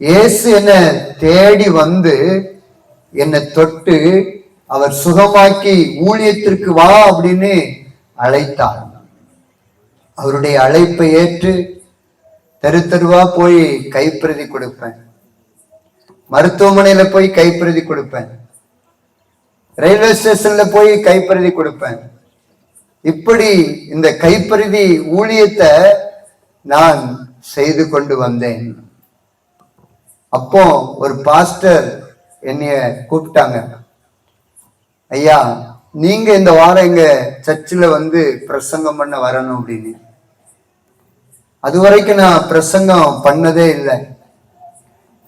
இயேசு என்ன தேடி வந்து என்னை தொட்டு அவர் சுகமாக்கி ஊழியத்திற்கு வா அப்படின்னு அழைத்தார். அவருடைய அழைப்பை ஏற்று தெரு தெருவா போய் கைப்பிரதி கொடுப்பேன், மருத்துவமனையில போய் கைப்பிரதி கொடுப்பேன், ரயில்வே ஸ்டேஷன்ல போய் கைப்பிரதி கொடுப்பேன். இப்படி இந்த கைப்பிரதி ஊழியத்தை நான் செய்து கொண்டு வந்தேன். அப்போ ஒரு பாஸ்டர் என்னைய கூப்பிட்டாங்க, ஐயா நீங்க இந்த வாரம் எங்க சர்ச்சில் வந்து பிரசங்கம் பண்ண வரணும் அப்படின்னு. அது வரைக்கும் நான் பிரசங்கம் பண்ணதே இல்லை.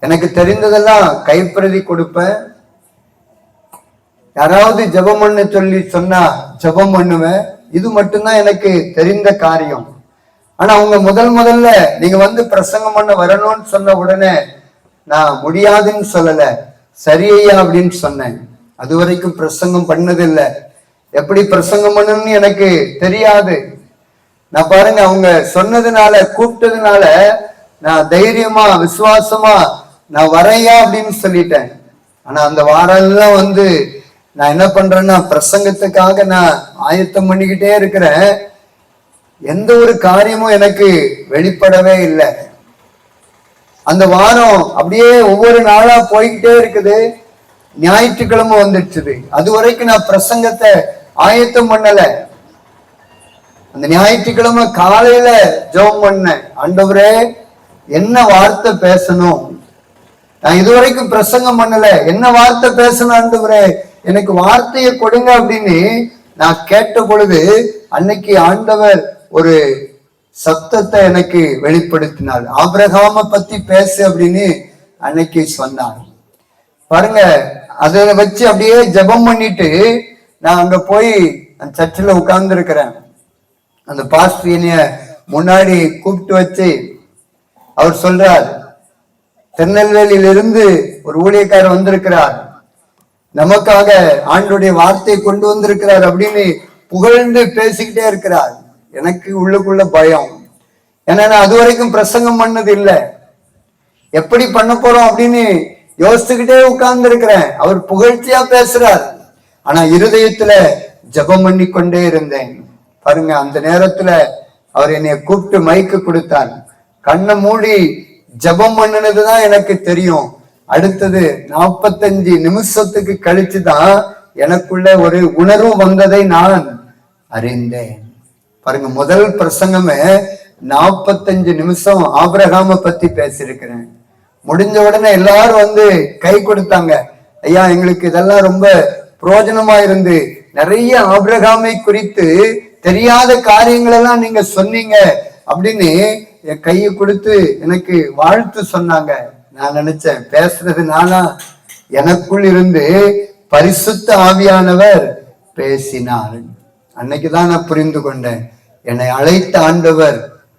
எனக்கு தெரிந்ததெல்லாம் கைப்பிரதி கொடுப்பேன், யாராவது ஜெபம் பண்ண சொல்லி சொன்னா ஜெபம் பண்ணுவேன். இது மட்டும்தான் எனக்கு தெரிந்த காரியம். ஆனா அவங்க முதல்ல நீங்க வந்து பிரசங்கம் பண்ண வரணும்னு சொன்ன உடனே நான் முடியாதுன்னு சொல்லல, சரியையா அப்படின்னு சொன்னேன். அது வரைக்கும் பிரசங்கம் பண்ணதில்லை. எப்படி பிரசங்கம் பண்ணணும்னு எனக்கு தெரியாது. நான் பாருங்க, அவங்க சொன்னதுனால கூப்பிட்டதுனால நான் தைரியமா விசுவாசமா நான் வரையா அப்படின்னு சொல்லிட்டேன். ஆனா அந்த வாரம் வந்து நான் என்ன பண்றேன்னா பிரசங்கத்துக்காக நான் ஆயத்தம் பண்ணிக்கிட்டே இருக்கிறேன். எந்த ஒரு காரியமும் எனக்கு வெளிப்படவே இல்லை. அந்த வாரம் அப்படியே ஒவ்வொரு நாளா போய்கிட்டே இருக்குது. ஞாயிற்றுக்கிழமை வந்துடுச்சுது. அது வரைக்கும் நான் பிரசங்கத்தை ஆயத்தம் பண்ணல. அந்த ஞாயிற்றுக்கிழமை காலையில ஜெபம் பண்ணேன், ஆண்டவரே என்ன வார்த்தை பேசணும், நான் இதுவரைக்கும் பிரசங்கம் பண்ணல, என்ன வார்த்தை பேசணும் ஆண்டவரே, எனக்கு வார்த்தையை கொடுங்க அப்படின்னு நான் கேட்ட பொழுது அன்னைக்கு ஆண்டவர் ஒரு சத்தத்தை எனக்கு வெளிப்படுத்தினார். ஆபிரகாம பத்தி பேசு அப்படின்னு அன்னைக்கு சொன்னார். பாருங்க, அதை வச்சு அப்படியே ஜெபம் பண்ணிட்டு நான் அங்க போய் அந்த சர்ச்சில் உட்கார்ந்து இருக்கிறேன். அந்த பாஸ்டர் என்னைய முன்னாடி கூப்பிட்டு வச்சு அவர் சொல்றார், திருநெல்வேலியிலிருந்து ஒரு ஊழியக்காரர் வந்திருக்கிறார், நமக்காக ஆண்டுடைய வார்த்தையை கொண்டு வந்திருக்கிறார் அப்படின்னு புகழ்ந்து பேசிக்கிட்டே இருக்கிறார். எனக்கு உள்ளுக்குள்ள பயம். ஏன்னா நான் அது வரைக்கும் பிரசங்கம் பண்ணது இல்லை, எப்படி பண்ண போறோம் அப்படின்னு யோசிச்சுக்கிட்டே உட்கார்ந்து இருக்கிறேன். அவர் புகழ்ச்சியா பேசுறார், ஆனா இருதயத்துல ஜெபம் பண்ணி கொண்டே இருந்தேன். பாருங்க, அந்த நேரத்துல அவர் என்னைய கூப்பிட்டு மைக்கு கொடுத்தார். கண்ணை மூடி ஜெபம் பண்ணினதுதான் எனக்கு தெரியும். அடுத்தது 45 நிமிஷத்துக்கு கழிச்சுதான் எனக்குள்ள ஒரு உணர்வு வந்ததை நான் அறிந்தேன். பாருங்க, முதல் பிரசங்கமே 45 நிமிஷம் ஆபிரகாம பத்தி பேசியிருக்கிறேன். முடிஞ்ச உடனே எல்லாரும் வந்து கை கொடுத்தாங்க. ஐயா எங்களுக்கு இதெல்லாம் ரொம்ப பிரயோஜனமா இருந்து, நிறைய ஆபிரகாமை குறித்து தெரியாத காரியங்கள் எல்லாம் நீங்க சொன்னீங்க அப்படின்னு என் கையை கொடுத்து எனக்கு வாழ்த்து சொன்னாங்க. நான் நினைச்சேன், பேசுறது நானா? எனக்குள் இருந்து பரிசுத்த ஆவியானவர் பேசினார். அன்னைக்குதான் நான் புரிந்து கொண்டேன், என்னை அழைத்த ஆண்டவர்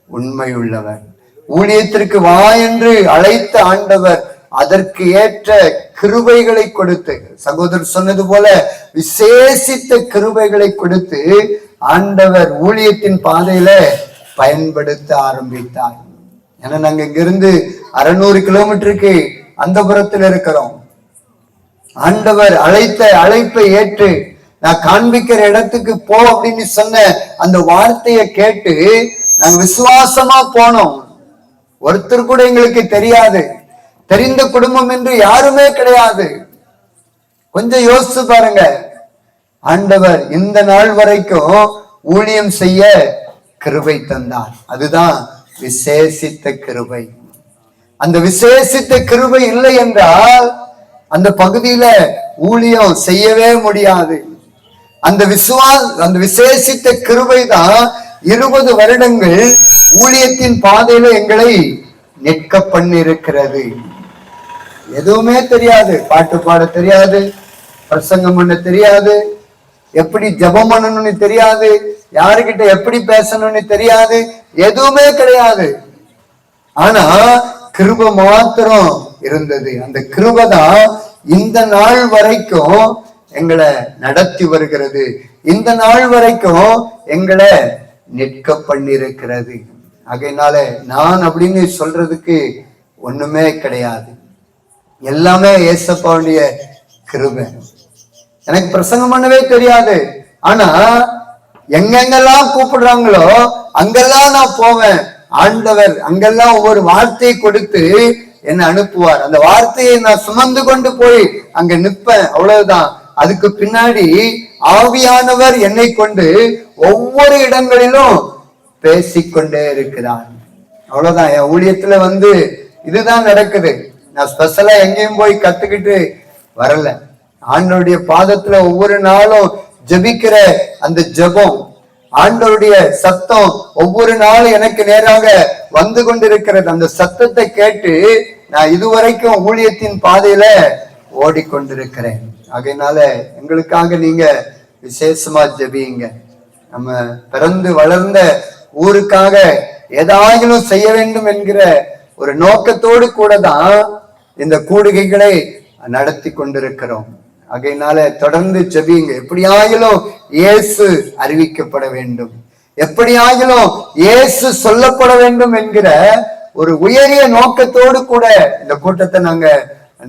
உண்மையுள்ளவர். ஊழியத்திற்கு வா என்று அழைத்த ஆண்டவர் அதற்கு ஏற்ற கிருபைகளை கொடுத்து, சகோதரர் சொன்னது போல விசேஷித்த கிருபைகளை கொடுத்து ஆண்டவர் ஊழியத்தின் பாதையில பயன்படுத்த ஆரம்பித்தார். ஏன்னா நாங்க இங்கிருந்து 600 கிலோமீட்டருக்கு அந்த புறத்தில் இருக்கிறோம். ஆண்டவர் அழைத்த அழைப்பை ஏற்று நான் காண்பிக்கிற இடத்துக்கு போ அப்படின்னு சொன்ன அந்த வார்த்தையை கேட்டு நாங்க விசுவாசமா போனோம். ஒருத்தர் கூட எங்களுக்கு தெரியாது, தெரிந்த குடும்பம் என்று யாருமே கிடையாது. கொஞ்சம் யோசிச்சு பாருங்க, ஆண்டவர் இந்த நாள் வரைக்கும் ஊழியம் செய்ய கிருபை தந்தார். அதுதான் விசேஷித்த கிருபை. அந்த விசேஷித்த கிருபை இல்லை என்றால் அந்த பகுதியில ஊழியம் செய்யவே முடியாது. அந்த விசேஷித்த கிருபை தான் 20 வருடங்கள் ஊழியத்தின் பாதையில எங்களை நிற்க பண்ணிருக்கிறது. எதுவுமே தெரியாது, பாட்டு பாட தெரியாது, பிரசங்கம் பண்ண தெரியாது, எப்படி ஜெபம் பண்ணணும்னு தெரியாது, யாருக்கிட்ட எப்படி பேசணும்னு தெரியாது, எதுவுமே கிடையாது. ஆனா கிருபை மாத்திரம் இருந்தது. அந்த கிருபை தான் இந்த நாள் வரைக்கும் எங்களை நடத்தி வருகிறது, இந்த நாள் வரைக்கும் எங்களை நிற்க பண்ணிருக்கிறது. ஆகையினால நான் அப்படின்னு சொல்றதுக்கு ஒண்ணுமே கிடையாது. எல்லாமே ஏசப்பாவுடைய கிருபை. எனக்கு பிரசங்கம் பண்ணவே தெரியாது. ஆனா எங்கெங்கெல்லாம் கூப்பிடுறாங்களோ அங்கெல்லாம் நான் போவேன். ஆண்டவர் அங்கெல்லாம் ஒவ்வொரு வார்த்தையை கொடுத்து என்னை அனுப்புவார். அந்த வார்த்தையை நான் சுமந்து கொண்டு போய் அங்க நிற்பேன். அவ்வளவுதான். அதுக்கு பின்னாடி ஆவியானவர் என்னை கொண்டு ஒவ்வொரு இடங்களிலும் பேசிக்கொண்டே இருக்கிறார். அவ்வளவுதான். என் ஊழியத்துல இதுதான் நடக்குது. நான் ஸ்பெஷலா எங்கேயும் போய் கத்துக்கிட்டு வரல. ஆண்டவருடைய பாதத்துல ஒவ்வொரு நாளும் ஜெபிக்கிற அந்த ஜெபம், ஆண்டவருடைய சத்தம் ஒவ்வொரு நாளும் எனக்கு நேராக வந்து கொண்டிருக்கிறது. அந்த சத்தத்தை கேட்டு நான் இதுவரைக்கும் ஊழியத்தின் பாதையில ஓடிக்கொண்டிருக்கிறேன். அதனால எங்களுக்காக நீங்க விசேஷமா ஜெபியுங்க. நம்ம பிறந்து வளர்ந்த ஊருக்காக ஏதாயிலும் செய்ய வேண்டும் என்கிற ஒரு நோக்கத்தோடு கூட தான் இந்த கூடுகைகளை நடத்தி கொண்டிருக்கிறோம். அதனால தொடர்ந்து ஜெபியுங்க. எப்படியாயிலும் இயேசு அறிவிக்கப்பட வேண்டும், எப்படியாயிலும் இயேசு சொல்லப்பட வேண்டும் என்கிற ஒரு உயரிய நோக்கத்தோடு கூட இந்த கூட்டத்தை நாங்க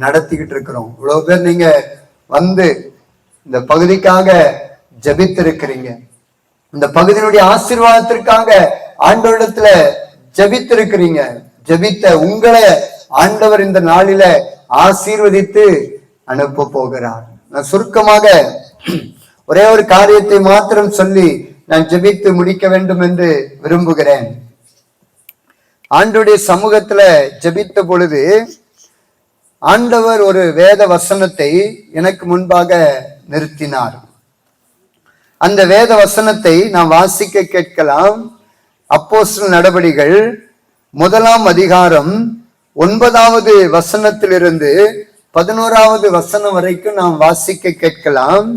நடத்திக்கிட்டு இருக்கிறோம். இவ்வளவு பேர் நீங்க இந்த பகுதிக்காக ஜெபித்திருக்கிறீங்க. இந்த பகுதியினுடைய ஆசீர்வாதத்திற்காக ஆண்டவரிடத்துல ஜெபித்திருக்கிறீங்க. ஜெபித்த உங்களை ஆண்டவர் இந்த நாளில ஆசீர்வதித்து அனுப்ப போகிறார். நான் சுருக்கமாக ஒரே ஒரு காரியத்தை மாத்திரம் சொல்லி நான் ஜெபித்து முடிக்க வேண்டும் என்று விரும்புகிறேன். ஆண்டவருடைய சமூகத்துல ஜெபித்த பொழுது ஆண்டவர் ஒரு வேத வசனத்தை எனக்கு முன்பாக நிறுத்தினார். அந்த வேத வசனத்தை நாம் வாசிக்க கேட்கலாம். அப்போஸ்தலர் நடபடிகள் 1 அதிகாரம் 9வது வசனத்திலிருந்து 11வது வசனம் வரைக்கும் நாம் வாசிக்க கேட்கலாம்.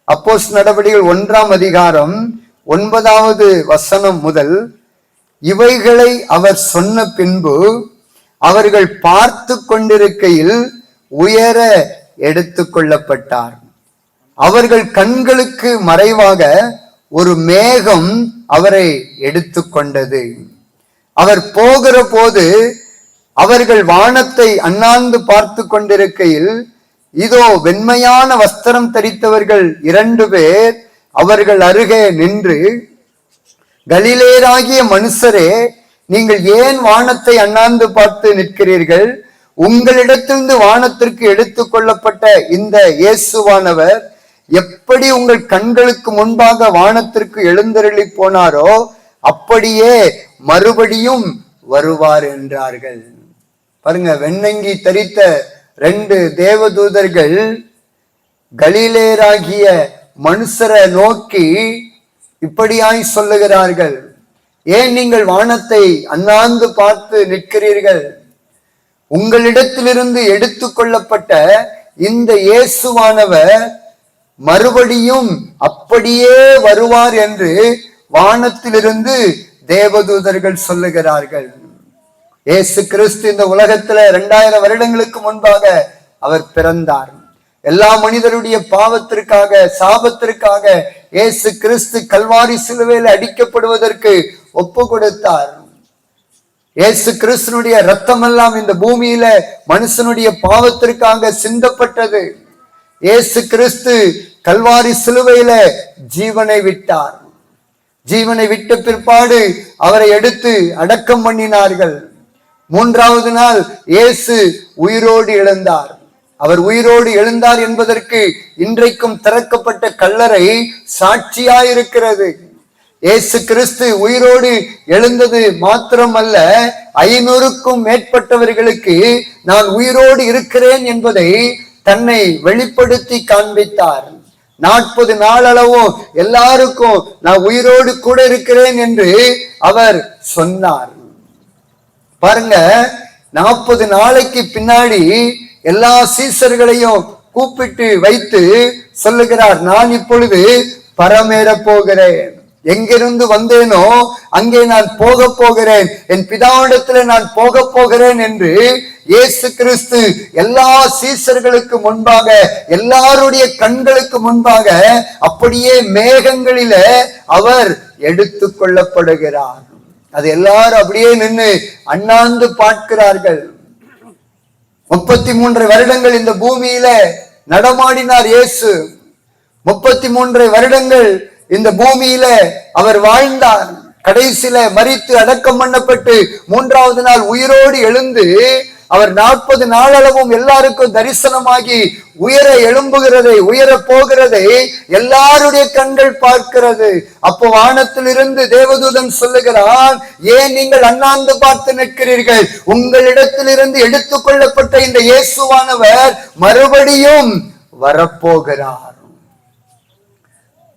அப்போஸ்தலர் நடபடிகள் 1 அதிகாரம் 9வது வசனம் முதல், இவைகளை அவர் சொன்ன பின்பு அவர்கள் பார்த்து கொண்டிருக்கையில் உயர எடுத்து கொள்ளப்பட்டார். அவர்கள் கண்களுக்கு மறைவாக ஒரு மேகம் அவரை எடுத்துக்கொண்டது. அவர் போகிற போது அவர்கள் வானத்தை அண்ணாந்து பார்த்து கொண்டிருக்கையில் இதோ வெண்மையான வஸ்திரம் தரித்தவர்கள் 2 பேர் அவர்கள் அருகே நின்று, கலிலேயராகிய மனுஷரே, நீங்கள் ஏன் வானத்தை அண்ணாந்து பார்த்து நிற்கிறீர்கள்? உங்களிடத்திலிருந்து வானத்திற்கு எடுத்துக் கொள்ளப்பட்ட இந்த இயேசுவானவர் எப்படி உங்கள் கண்களுக்கு முன்பாக வானத்திற்கு எழுந்தருளி போனாரோ அப்படியே மறுபடியும் வருவார் என்றார்கள். பாருங்க, வெண்ணங்கி தரித்த 2 தேவதூதர்கள் கலிலேயராகிய மனுஷரை நோக்கி இப்படியாய் சொல்லுகிறார்கள், ஏன் நீங்கள் வானத்தை அண்ணாந்து பார்த்து நிற்கிறீர்கள்? உங்களிடத்திலிருந்து எடுத்துக் கொள்ளப்பட்ட இந்த இயேசுவானவர் மறுபடியும் அப்படியே வருவார் என்று வானத்திலிருந்து தேவதூதர்கள் சொல்லுகிறார்கள். இயேசு கிறிஸ்து இந்த உலகத்துல 2000 வருடங்களுக்கு முன்பாக அவர் பிறந்தார். எல்லா மனிதருடைய பாவத்திற்காக, சாபத்திற்காக இயேசு கிறிஸ்து கல்வாரி சிலுவையில் அடிக்கப்படுவதற்கு ஒப்பு கொடுத்தார். இயேசு கிறிஸ்துனுடைய ரத்தம் எல்லாம் இந்த பூமியில மனுஷனுடைய பாவத்திற்காக சிந்தப்பட்டது. இயேசு கிறிஸ்து கல்வாரி சிலுவையில ஜீவனை விட்டார். ஜீவனை விட்ட பிற்பாடு அவரை எடுத்து அடக்கம் பண்ணினார்கள். 3வது நாள் இயேசு உயிரோடு எழுந்தார். அவர் உயிரோடு எழுந்தார் என்பதற்கு இன்றைக்கும் திறக்கப்பட்ட கல்லறை சாட்சியாயிருக்கிறது. இயேசு கிறிஸ்து உயிரோடு எழுந்தது மாத்திரமல்ல, 500க்கும் மேற்பட்டவர்களுக்கு நான் உயிரோடு இருக்கிறேன் என்பதை தன்னை வெளிப்படுத்தி காண்பித்தார். 40 நாளளவும் எல்லாருக்கும் நான் உயிரோடு கூட இருக்கிறேன் என்று அவர் சொன்னார். பாருங்க, 40 நாளைக்கு பின்னாடி எல்லா சீசர்களையும் கூப்பிட்டு வைத்து சொல்லுகிறார், நான் இப்பொழுது பரமேற போகிறேன். எங்கிருந்து வந்தேனோ அங்கே நான் போக போகிறேன், என் பிதாவிடத்துல நான் போக போகிறேன் என்று இயேசு கிறிஸ்து எல்லா சீசர்களுக்கு முன்பாக, எல்லாருடைய கண்களுக்கு முன்பாக அப்படியே மேகங்களில அவர் எடுத்து கொள்ளப்படுகிறார். அது எல்லாரும் அப்படியே நின்று அண்ணாந்து பார்க்கிறார்கள். 33 வருடங்கள் இந்த பூமியில நடமாடினார் இயேசு. 33 வருடங்கள் இந்த பூமியில அவர் வாழ்ந்தார். கடைசியில மரித்து அடக்கம் பண்ணப்பட்டு 3வது நாள் உயிரோடு எழுந்து அவர் 40 நாளளவும் எல்லாருக்கும் தரிசனமாகி உயர எழும்புகிறதை, உயர போகிறதை எல்லாருடைய கண்கள் பார்க்கிறது. அப்போ வானத்திலிருந்து தேவதூதன் சொல்லுகிறான், ஏன் நீங்கள் அண்ணாந்து பார்த்து நிற்கிறீர்கள்? உங்களிடத்திலிருந்து எடுத்துக் கொள்ளப்பட்ட இந்த இயேசுவானவர் மறுபடியும் வரப்போகிறார்.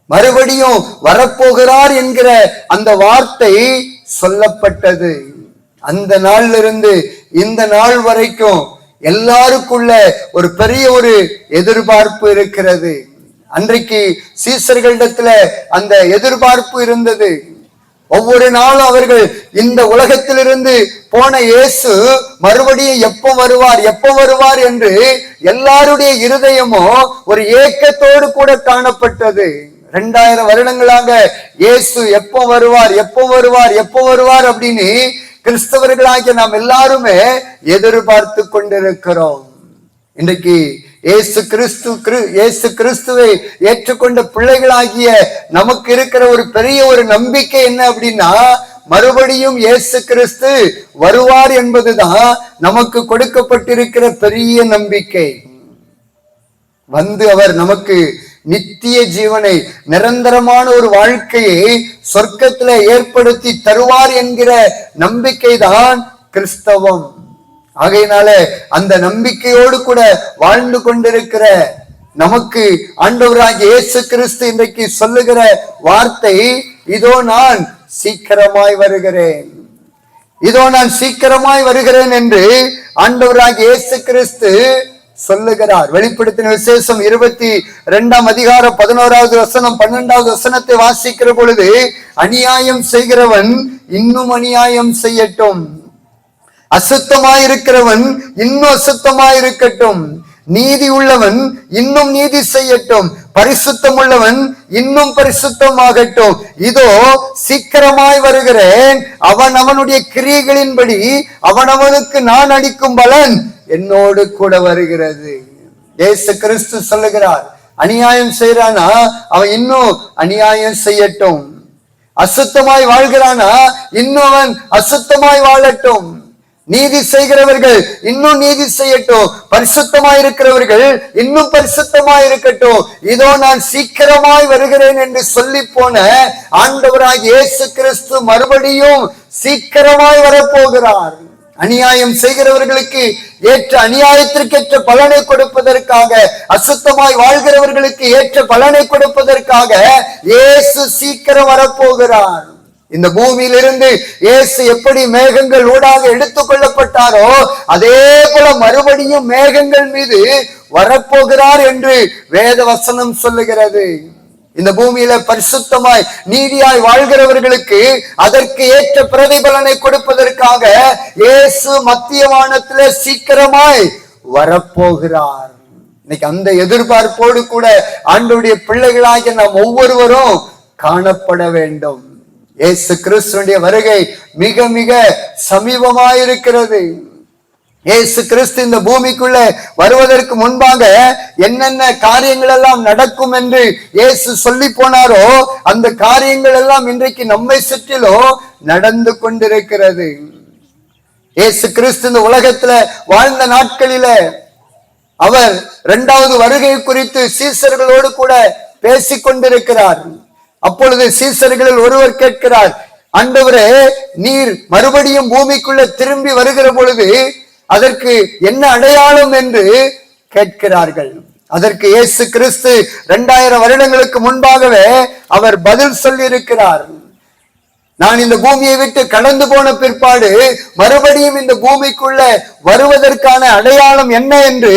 மறுபடியும் வரப்போகிறார் என்கிற அந்த வார்த்தை சொல்லப்பட்டது. அந்த நாள்ல இருந்து இந்த நாள் வரைக்கும் எல்லாருக்குள்ள ஒரு பெரிய ஒரு எதிர்பார்ப்பு இருக்கிறது. அன்றைக்கு சீசர்களிடத்துல அந்த எதிர்பார்ப்பு இருந்தது. ஒவ்வொரு நாளும் அவர்கள் இந்த உலகத்திலிருந்து போன இயேசு மறுபடியும் எப்போ வருவார், எப்போ வருவார் என்று எல்லாருடைய இருதயமும் ஒரு ஏக்கத்தோடு கூட காணப்பட்டது. 2000 வருடங்களாக இயேசு எப்போ வருவார், எப்போ வருவார், எப்போ வருவார் அப்படின்னு கிறிஸ்தவர்களாகிய நாம் எல்லாருமே எதிர்பார்த்து கொண்டிருக்கிறோம். இன்றைக்கு இயேசு கிறிஸ்துவை ஏற்றுக்கொண்ட பிள்ளைகளாகிய நமக்கு இருக்கிற ஒரு பெரிய ஒரு நம்பிக்கை என்ன அப்படின்னா, மறுபடியும் இயேசு கிறிஸ்து வருவார் என்பதுதான் நமக்கு கொடுக்கப்பட்டிருக்கிற பெரிய நம்பிக்கை. வந்து அவர் நமக்கு நித்திய ஜீவனை, நிரந்தரமான ஒரு வாழ்க்கையை சொர்க்கத்துல ஏற்படுத்தி தருவார் என்கிற நம்பிக்கை தான் கிறிஸ்தவம். ஆகையினால அந்த நம்பிக்கையோடு கூட வாழ்ந்து கொண்டிருக்கிற நமக்கு ஆண்டவராகிய இயேசு கிறிஸ்து இன்றைக்கு சொல்லுகிற வார்த்தை, இதோ நான் சீக்கிரமாய் வருகிறேன், இதோ நான் சீக்கிரமாய் வருகிறேன் என்று ஆண்டவராகிய இயேசு கிறிஸ்து சொல்லுகிறார். வெளிப்படுத்தின விசேஷம் 22ஆம் அதிகாரம் 11வது வசனம் 12வது வசனத்தை வாசிக்கிற பொழுது, அநியாயம் செய்கிறவன் இன்னும் அநியாயம் செய்யட்டும், அசுத்தமாயிருக்கிறவன் இன்னும் அசுத்தமாயிருக்கட்டும், நீதி உள்ளவன் இன்னும் நீதி செய்யட்டும், பரிசுத்தம் உள்ளவன் இன்னும் பரிசுத்தமாகட்டும், இதோ சீக்கிரமாய் வருகிறேன், அவன் அவனுடைய கிரியைகளின்படி அவனவனுக்கு நான் அளிக்கும் பலன் என்னோடு கூட வருகிறது. இயேசு கிறிஸ்து சொல்லுகிறார், அநியாயம் செய்யறானா அவன் இன்னும் அநியாயம் செய்யட்டும், அசுத்தமாய் வாழ்கிறானா இன்னும் அவன் அசுத்தமாய் வாழட்டும், நீதி செய்கிறவர்கள் இன்னும் நீதி செய்யட்டும், பரிசுத்தமாய் இருக்கிறவர்கள் இன்னும் பரிசுத்தமாய் இருக்கட்டும், இதோ நான் சீக்கிரமாய் வருகிறேன் என்று சொல்லி போன ஆண்டவராகிய இயேசு கிறிஸ்து மறுபடியும் சீக்கிரமாய் வரப்போகிறார். அநியாயம் செய்கிறவர்களுக்கு ஏற்ற அநியாயத்திற்கேற்ற பலனை கொடுப்பதற்காக, அசுத்தமாய் வாழ்கிறவர்களுக்கு ஏற்ற பலனை கொடுப்பதற்காக இயேசு சீக்கிரம் வரப்போகிறார். இந்த பூமியிலிருந்து இயேசு எப்படி மேகங்கள் ஊடாக எடுத்துக் கொள்ளப்பட்டாரோ அதே போல மறுபடியும் மேகங்கள் மீது வரப்போகிறார் என்று வேத வசனம் சொல்லுகிறது. இந்த பூமியில பரிசுத்தமாய் நீதியாய் வாழ்கிறவர்களுக்கு அதற்கு ஏற்ற பிரதிபலனை கொடுப்பதற்காக இயேசு மத்திய வானத்திலே சீக்கிரமாய் வரப்போகிறார். இன்னைக்கு அந்த எதிர்பார்ப்போடு கூட ஆண்டவருடைய பிள்ளைகளாகிய நாம் ஒவ்வொருவரும் காணப்பட வேண்டும். இயேசு கிறிஸ்துவினுடைய வருகை மிக மிக சமீபமாயிருக்கிறது. இயேசு கிறிஸ்து இந்த பூமிக்குள்ள வருவதற்கு முன்பாக என்னென்ன காரியங்கள் எல்லாம் நடக்கும் என்று இயேசு சொல்லி போனாரோ அந்த காரியங்கள் எல்லாம் இன்றைக்கு நம்மை சுற்றிலோ நடந்து கொண்டிருக்கிறது. இயேசு கிறிஸ்து இந்த உலகத்துல வாழ்ந்த நாட்களில அவர் 2வது வருகை குறித்து சீசர்களோடு கூட பேசிக் கொண்டிருக்கிறார். அப்பொழுது சீசர்களில் ஒருவர் கேட்கிறார், ஆண்டவரே, நீர் மறுபடியும் பூமிக்குள்ள திரும்பி வருகிற பொழுது அதற்கு என்ன அடையாளம் என்று கேட்கிறார்கள். அதற்கு இயேசு கிறிஸ்து 2000 வருடங்களுக்கு முன்பாகவே அவர் பதில் சொல்லி இருக்கிறார். நான் இந்த பூமியை விட்டு கடந்து போன பிற்பாடு மறுபடியும் இந்த பூமிக்குள்ள வருவதற்கான அடையாளம் என்ன என்று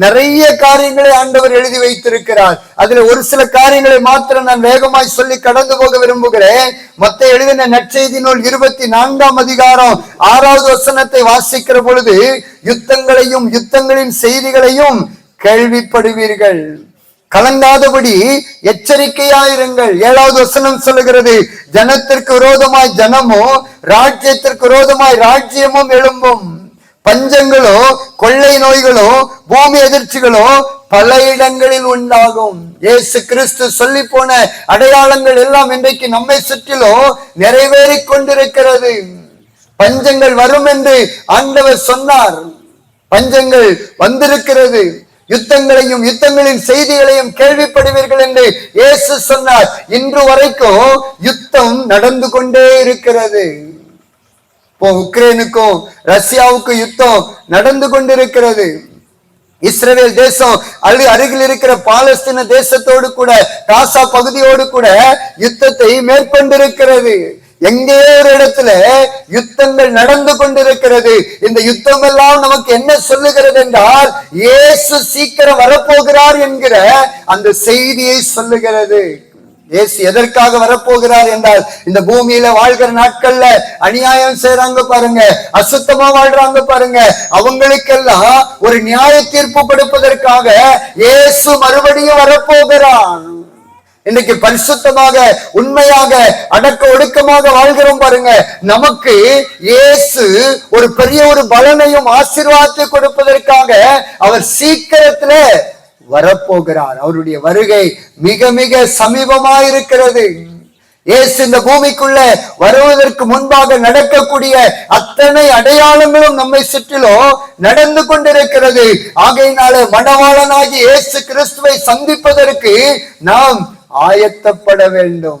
நிறைய காரியங்களை ஆண்டவர் எழுதி வைத்திருக்கிறார். அதுல ஒரு சில காரியங்களை மாத்திரம் நான் வேகமாய் சொல்லி கடந்து போக விரும்புகிறேன். மத்தேயு எழுதின நற்செய்தி நூல் 24ஆம் அதிகாரம் 6வது வசனத்தை வாசிக்கிற பொழுது, யுத்தங்களையும் யுத்தங்களின் செய்திகளையும் கேள்விப்படுவீர்கள், கலங்காதபடி எச்சரிக்கையாயிருங்கள். 7வது வசனம் சொல்லுகிறது, ஜனத்திற்கு விரோதமாய் ஜனமும் ராஜ்யத்திற்கு விரோதமாய் ராஜ்யமும் எழும்பும். பஞ்சங்களோ கொள்ளை நோய்களோ பூமி எதிர்ச்சிகளோ பல இடங்களில் உண்டாகும். இயேசு கிறிஸ்து சொல்லி போன அடையாளங்கள் எல்லாம் இன்றைக்கு நம்மை சுற்றிலும் நிறைவேறிக் கொண்டிருக்கிறது. பஞ்சங்கள் வரும் என்று ஆண்டவர் சொன்னார். பஞ்சங்கள் வந்திருக்கிறது. யுத்தங்களையும் யுத்தங்களின் செய்திகளையும் கேள்விப்படுவீர்கள் என்று இயேசு சொன்னார். இன்று வரைக்கும் யுத்தம் நடந்து கொண்டே இருக்கிறது. இப்போ உக்ரைனுக்கும் ரஷ்யாவுக்கும் யுத்தம் நடந்து கொண்டிருக்கிறது. இஸ்ரேல் தேசம் அருகில் இருக்கிற பாலஸ்தீன தேசத்தோடு கூட காசா பகுதியோடு கூட யுத்தத்தை மேற்கொண்டிருக்கிறது. எங்கே ஒரு இடத்துல யுத்தங்கள் நடந்து கொண்டிருக்கிறது. இந்த யுத்தம் எல்லாம் நமக்கு என்ன சொல்லுகிறது என்றால், இயேசு சீக்கிரம் வரப்போகிறார் என்கிற அந்த செய்தியை சொல்லுகிறது. இயேசு எதற்காக வரப்போகிறார் என்றால், இந்த பூமியில வாழ்கிற நாட்கள்ல அநியாயம் செய்யறாங்க பாருங்க, அசுத்தமா வாழ்றாங்க பாருங்க, அவங்களுக்கெல்லாம் ஒரு நியாய தீர்ப்பு கொடுப்பதற்காக இயேசு மறுபடியும் வரப்போகிறார். இன்னைக்கு பரிசுத்தமாக உண்மையாக அடக்க ஒடுக்கமாக வாழ்கிறோம் பாருங்க, நமக்கு இயேசு ஒரு பெரிய ஒரு பலனையும் ஆசீர்வாதத்தை கொடுப்பதற்காக அவர் சீக்கிரத்துல வரப்போகிறார். அவருடைய வருகை மிக மிக சமீபமாயிருக்கிறது. இயேசு இந்த பூமிக்குள்ள வருவதற்கு முன்பாக நடக்கக்கூடிய அத்தனை அடையாளங்களும் நம்மை சுற்றிலும் நடந்து கொண்டிருக்கிறது. ஆகையினால மணவாளனாகி இயேசு கிறிஸ்துவை சந்திப்பதற்கு நாம் ஆயத்தப்பட வேண்டும்.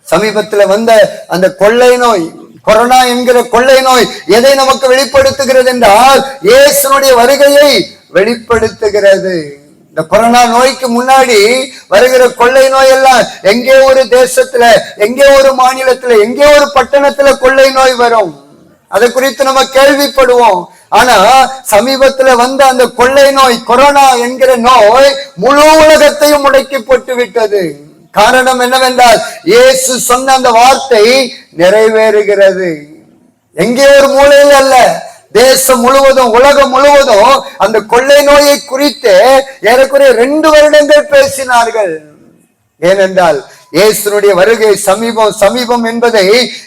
சமீபத்தில் வந்த அந்த கொள்ளை நோய், கொரோனா என்கிற கொள்ளை நோய் எதை நமக்கு வெளிப்படுத்துகிறது என்றால், இயேசுனுடைய வருகையை வெளிப்படுத்துகிறது. இந்த கொரோனா நோய்க்கு முன்னாடி வருகிற கொள்ளை நோய் எல்லாம் எங்கே ஒரு தேசத்துல, எங்கே ஒரு மாநிலத்துல, எங்கே ஒரு பட்டணத்துல கொள்ளை நோய் வரும், அதை குறித்து நம்ம கேள்விப்படுவோம். ஆனா சமீபத்துல வந்த அந்த கொள்ளை நோய், கொரோனா என்கிற நோய் முழு உலகத்தையும் முடக்கி போட்டு விட்டது. காரணம் என்னவென்றால், இயேசு சொன்ன அந்த வார்த்தை நிறைவேறுகிறது. எங்கே ஒரு மூலையில் அல்ல, தேசம் முழுவதும், உலகம் முழுவதும் அந்த கொள்ளை நோயை குறித்து ஏறக்குறைய 2 வருடங்கள் பேசினார்கள். ஏனென்றால் இயேசுனுடைய வருகை சமீபம் சமீபம் என்பதை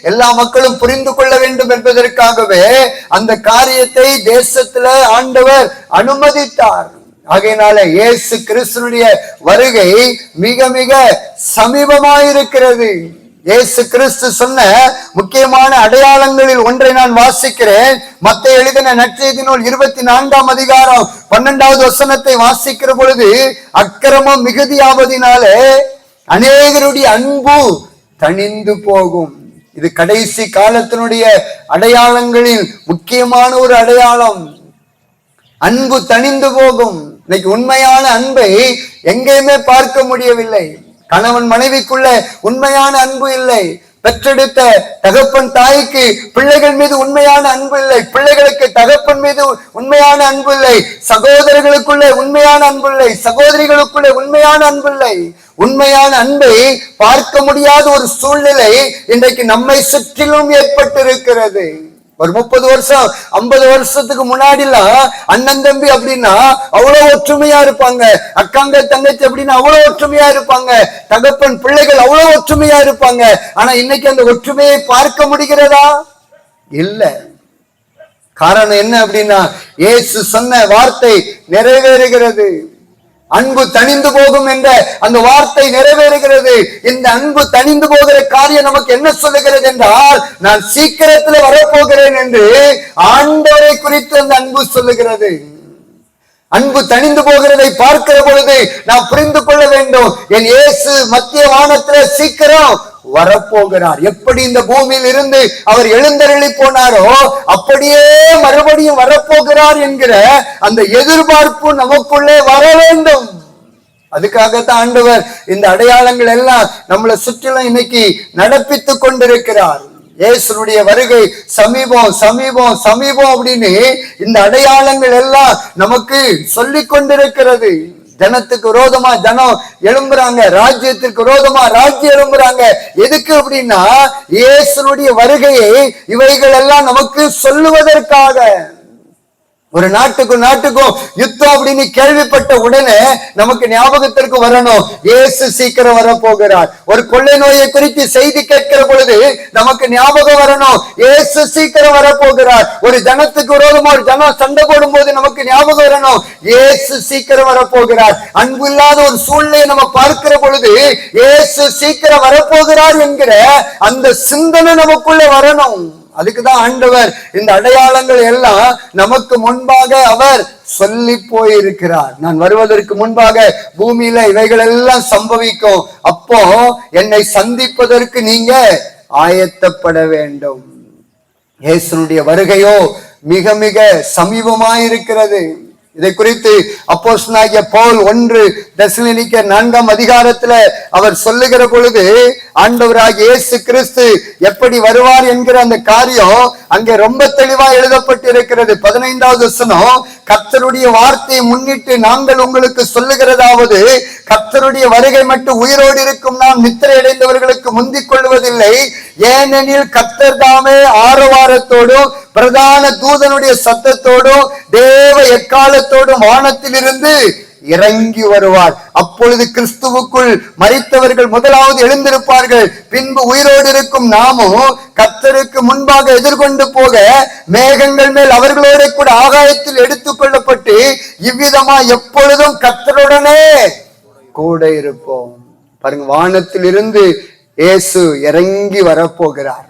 எல்லா மக்களும் புரிந்து கொள்ள வேண்டும் என்பதற்காகவே அந்த காரியத்தை தேசத்துல ஆண்டவர் அனுமதித்தார். ஆகையினால இயேசு கிறிஸ்துனுடைய வருகை மிக மிக சமீபமாயிருக்கிறது. இயேசு கிறிஸ்து சொன்ன முக்கியமான அடையாளங்களில் ஒன்றை நான் வாசிக்கிறேன். மத்தேயு எழுதின நற்செய்தி நூல் 24ஆம் அதிகாரம் 12வது வசனத்தை வாசிக்கிற பொழுது, அக்கிரமம் மிகுதியாவதினாலே அநேகருடைய அன்பு தணிந்து போகும். இது கடைசி காலத்தினுடைய அடையாளங்களில் முக்கியமான ஒரு அடையாளம். அன்பு தணிந்து போகும். இன்னைக்கு உண்மையான அன்பை எங்கேயுமே பார்க்க முடியவில்லை. கணவன் மனைவிக்குள்ள உண்மையான அன்பு இல்லை. பெற்றெடுத்த தகப்பன் தாய்க்கு பிள்ளைகள் மீது உண்மையான அன்பு இல்லை. பிள்ளைகளுக்கு தகப்பன் மீது உண்மையான அன்பு இல்லை. சகோதரர்களுக்குள்ள உண்மையான அன்பு இல்லை. சகோதரிகளுக்குள்ள உண்மையான அன்பு இல்லை. உண்மையான அன்பை பார்க்க முடியாத ஒரு சூழ்நிலை இன்றைக்கு நம்மை சுற்றிலும் ஏற்பட்டிருக்கிறது. ஒரு 30 வருஷம் 50 வருஷத்துக்கு முன்னாடிலாம் அண்ணன் தம்பி அப்படின்னா அவ்வளவு ஒற்றுமையா இருப்பாங்க. அக்காங்க தங்கச்சி அப்படின்னா அவ்வளவு ஒற்றுமையா இருப்பாங்க. தகப்பன் பிள்ளைகள் அவ்வளவு ஒற்றுமையா இருப்பாங்க. ஆனா இன்னைக்கு அந்த ஒற்றுமையை பார்க்க முடிகிறதா? இல்ல. காரணம் என்ன அப்படின்னா, இயேசு சொன்ன வார்த்தை நிறைவேறுகிறது. அன்பு தணிந்து போகும் என்ற அந்த வார்த்தை நிறைவேறுகிறது. இந்த அன்பு தணிந்து போகிற காரியம் நமக்கு என்ன சொல்லுகிறது என்றால், நான் சீக்கிரத்தில் வரப்போகிறேன் என்று ஆண்டவரை குறித்து அந்த அன்பு சொல்லுகிறது. அன்பு தணிந்து போகிறதை பார்க்கிற பொழுது நாம் புரிந்து கொள்ள வேண்டும், என் இயேசு மத்திய வானத்துல சீக்கிரம் வரப்போகிறார். எப்படி இந்த பூமியில் இருந்து அவர் எழுந்தருளி போனாரோ அப்படியே மறுபடியும் வரப்போகிறார் என்கிற அந்த எதிர்பார்ப்பு நமக்குள்ளே வர வேண்டும். அதுக்காகத்தான் ஆண்டவர் இந்த அடையாளங்கள் எல்லாம் நம்மளை சுற்றிலும் இன்னைக்கு நடப்பித்துக் கொண்டிருக்கிறார். இயேசுனுடைய வருகை சமீபம் சமீபம் சமீபம் அப்படின்னு இந்த அடையாளங்கள் எல்லாம் நமக்கு சொல்லிக் கொண்டிருக்கிறது. ஜனத்துக்கு விரோதமா ஜனம் எழும்புறாங்க, ராஜ்யத்திற்கு விரோதமா ராஜ்யம் எழும்புறாங்க. எதுக்கு அப்படின்னா, இயேசுனுடைய வருகையை இவைகள் எல்லாம் நமக்கு சொல்லுவதற்காக. ஒரு நாட்டுக்கும் யுத்தம் அப்படின்னு கேள்விப்பட்ட உடனே நமக்கு ஞாபகத்திற்கு வரணும், இயேசு சீக்கிரம் வரப்போகிறார். ஒரு கொள்ளை நோயை குறித்து செய்தி கேட்கிற பொழுது நமக்கு ஞாபகம் வரணும், இயேசு சீக்கிரம் வரப்போகிறார். ஒரு ஜனத்துக்கு விரோதமா ஒரு ஜனம் சண்டை போடும் போது நமக்கு ஞாபகம் வரணும், இயேசு சீக்கிரம் வரப்போகிறார். அன்பு இல்லாத ஒரு சூழ்நிலையை நம்ம பார்க்கிற பொழுது இயேசு சீக்கிரம் வரப்போகிறார் என்கிற அந்த சிந்தனை நமக்குள்ள வரணும். அதுக்குதான் ஆண்டவர் இந்த அடையாளங்கள் எல்லாம் நமக்கு முன்பாக அவர் சொல்லி போயிருக்கிறார். நான் வருவதற்கு முன்பாக பூமியில இவைகள் எல்லாம் சம்பவிக்கும், அப்போ என்னை சந்திப்பதற்கு நீங்க ஆயத்தப்பட வேண்டும். இயேசுனுடைய வருகையோ மிக மிக சமீபமாயிருக்கிறது. இதை குறித்து அப்போஸ்தலனாகிய பவுல் 1 தெசலோனிக்கேயர் 4ஆம் அதிகாரத்துல அவர் சொல்லுகிற பொழுது ஆண்டவராகிய இயேசு கிறிஸ்து எப்படி வருவார் என்கிற அந்த காரியம் அங்கே ரொம்ப தெளிவா எழுதப்பட்டிருக்கிறது. 15வது வசனம், கர்த்தருடைய வார்த்தையை முன்னிட்டு நாங்கள் உங்களுக்கு சொல்லுகிறதாவது, கர்த்தருடைய வருகை மட்டும் உயிரோடு இருக்கும் நாம் நித்திரை அடைந்தவர்களுக்கு முந்திக் கொள்வதில்லை. ஏனெனில் கர்த்தர் தாமே ஆரவாரத்தோடும் பிரதான தூதனுடைய சத்தத்தோடும் தேவ எக்காலத்தோடும் வானத்திலிருந்து இறங்கி வருவார். அப்பொழுது கிறிஸ்துவுக்குள் மரித்தவர்கள் முதலாவது எழுந்திருப்பார்கள். பின்பு உயிரோடு இருக்கும் நாமும் கர்த்தருக்கு முன்பாக எதிர்கொண்டு போக மேகங்கள் மேல் அவர்களோட கூட ஆகாயத்தில் எடுத்துக் கொள்ளப்பட்டு இவ்விதமா எப்பொழுதும் கர்த்தருடனே கூட இருப்போம். பாருங்க, வானத்திலிருந்து இயேசு இறங்கி வரப்போகிறார்.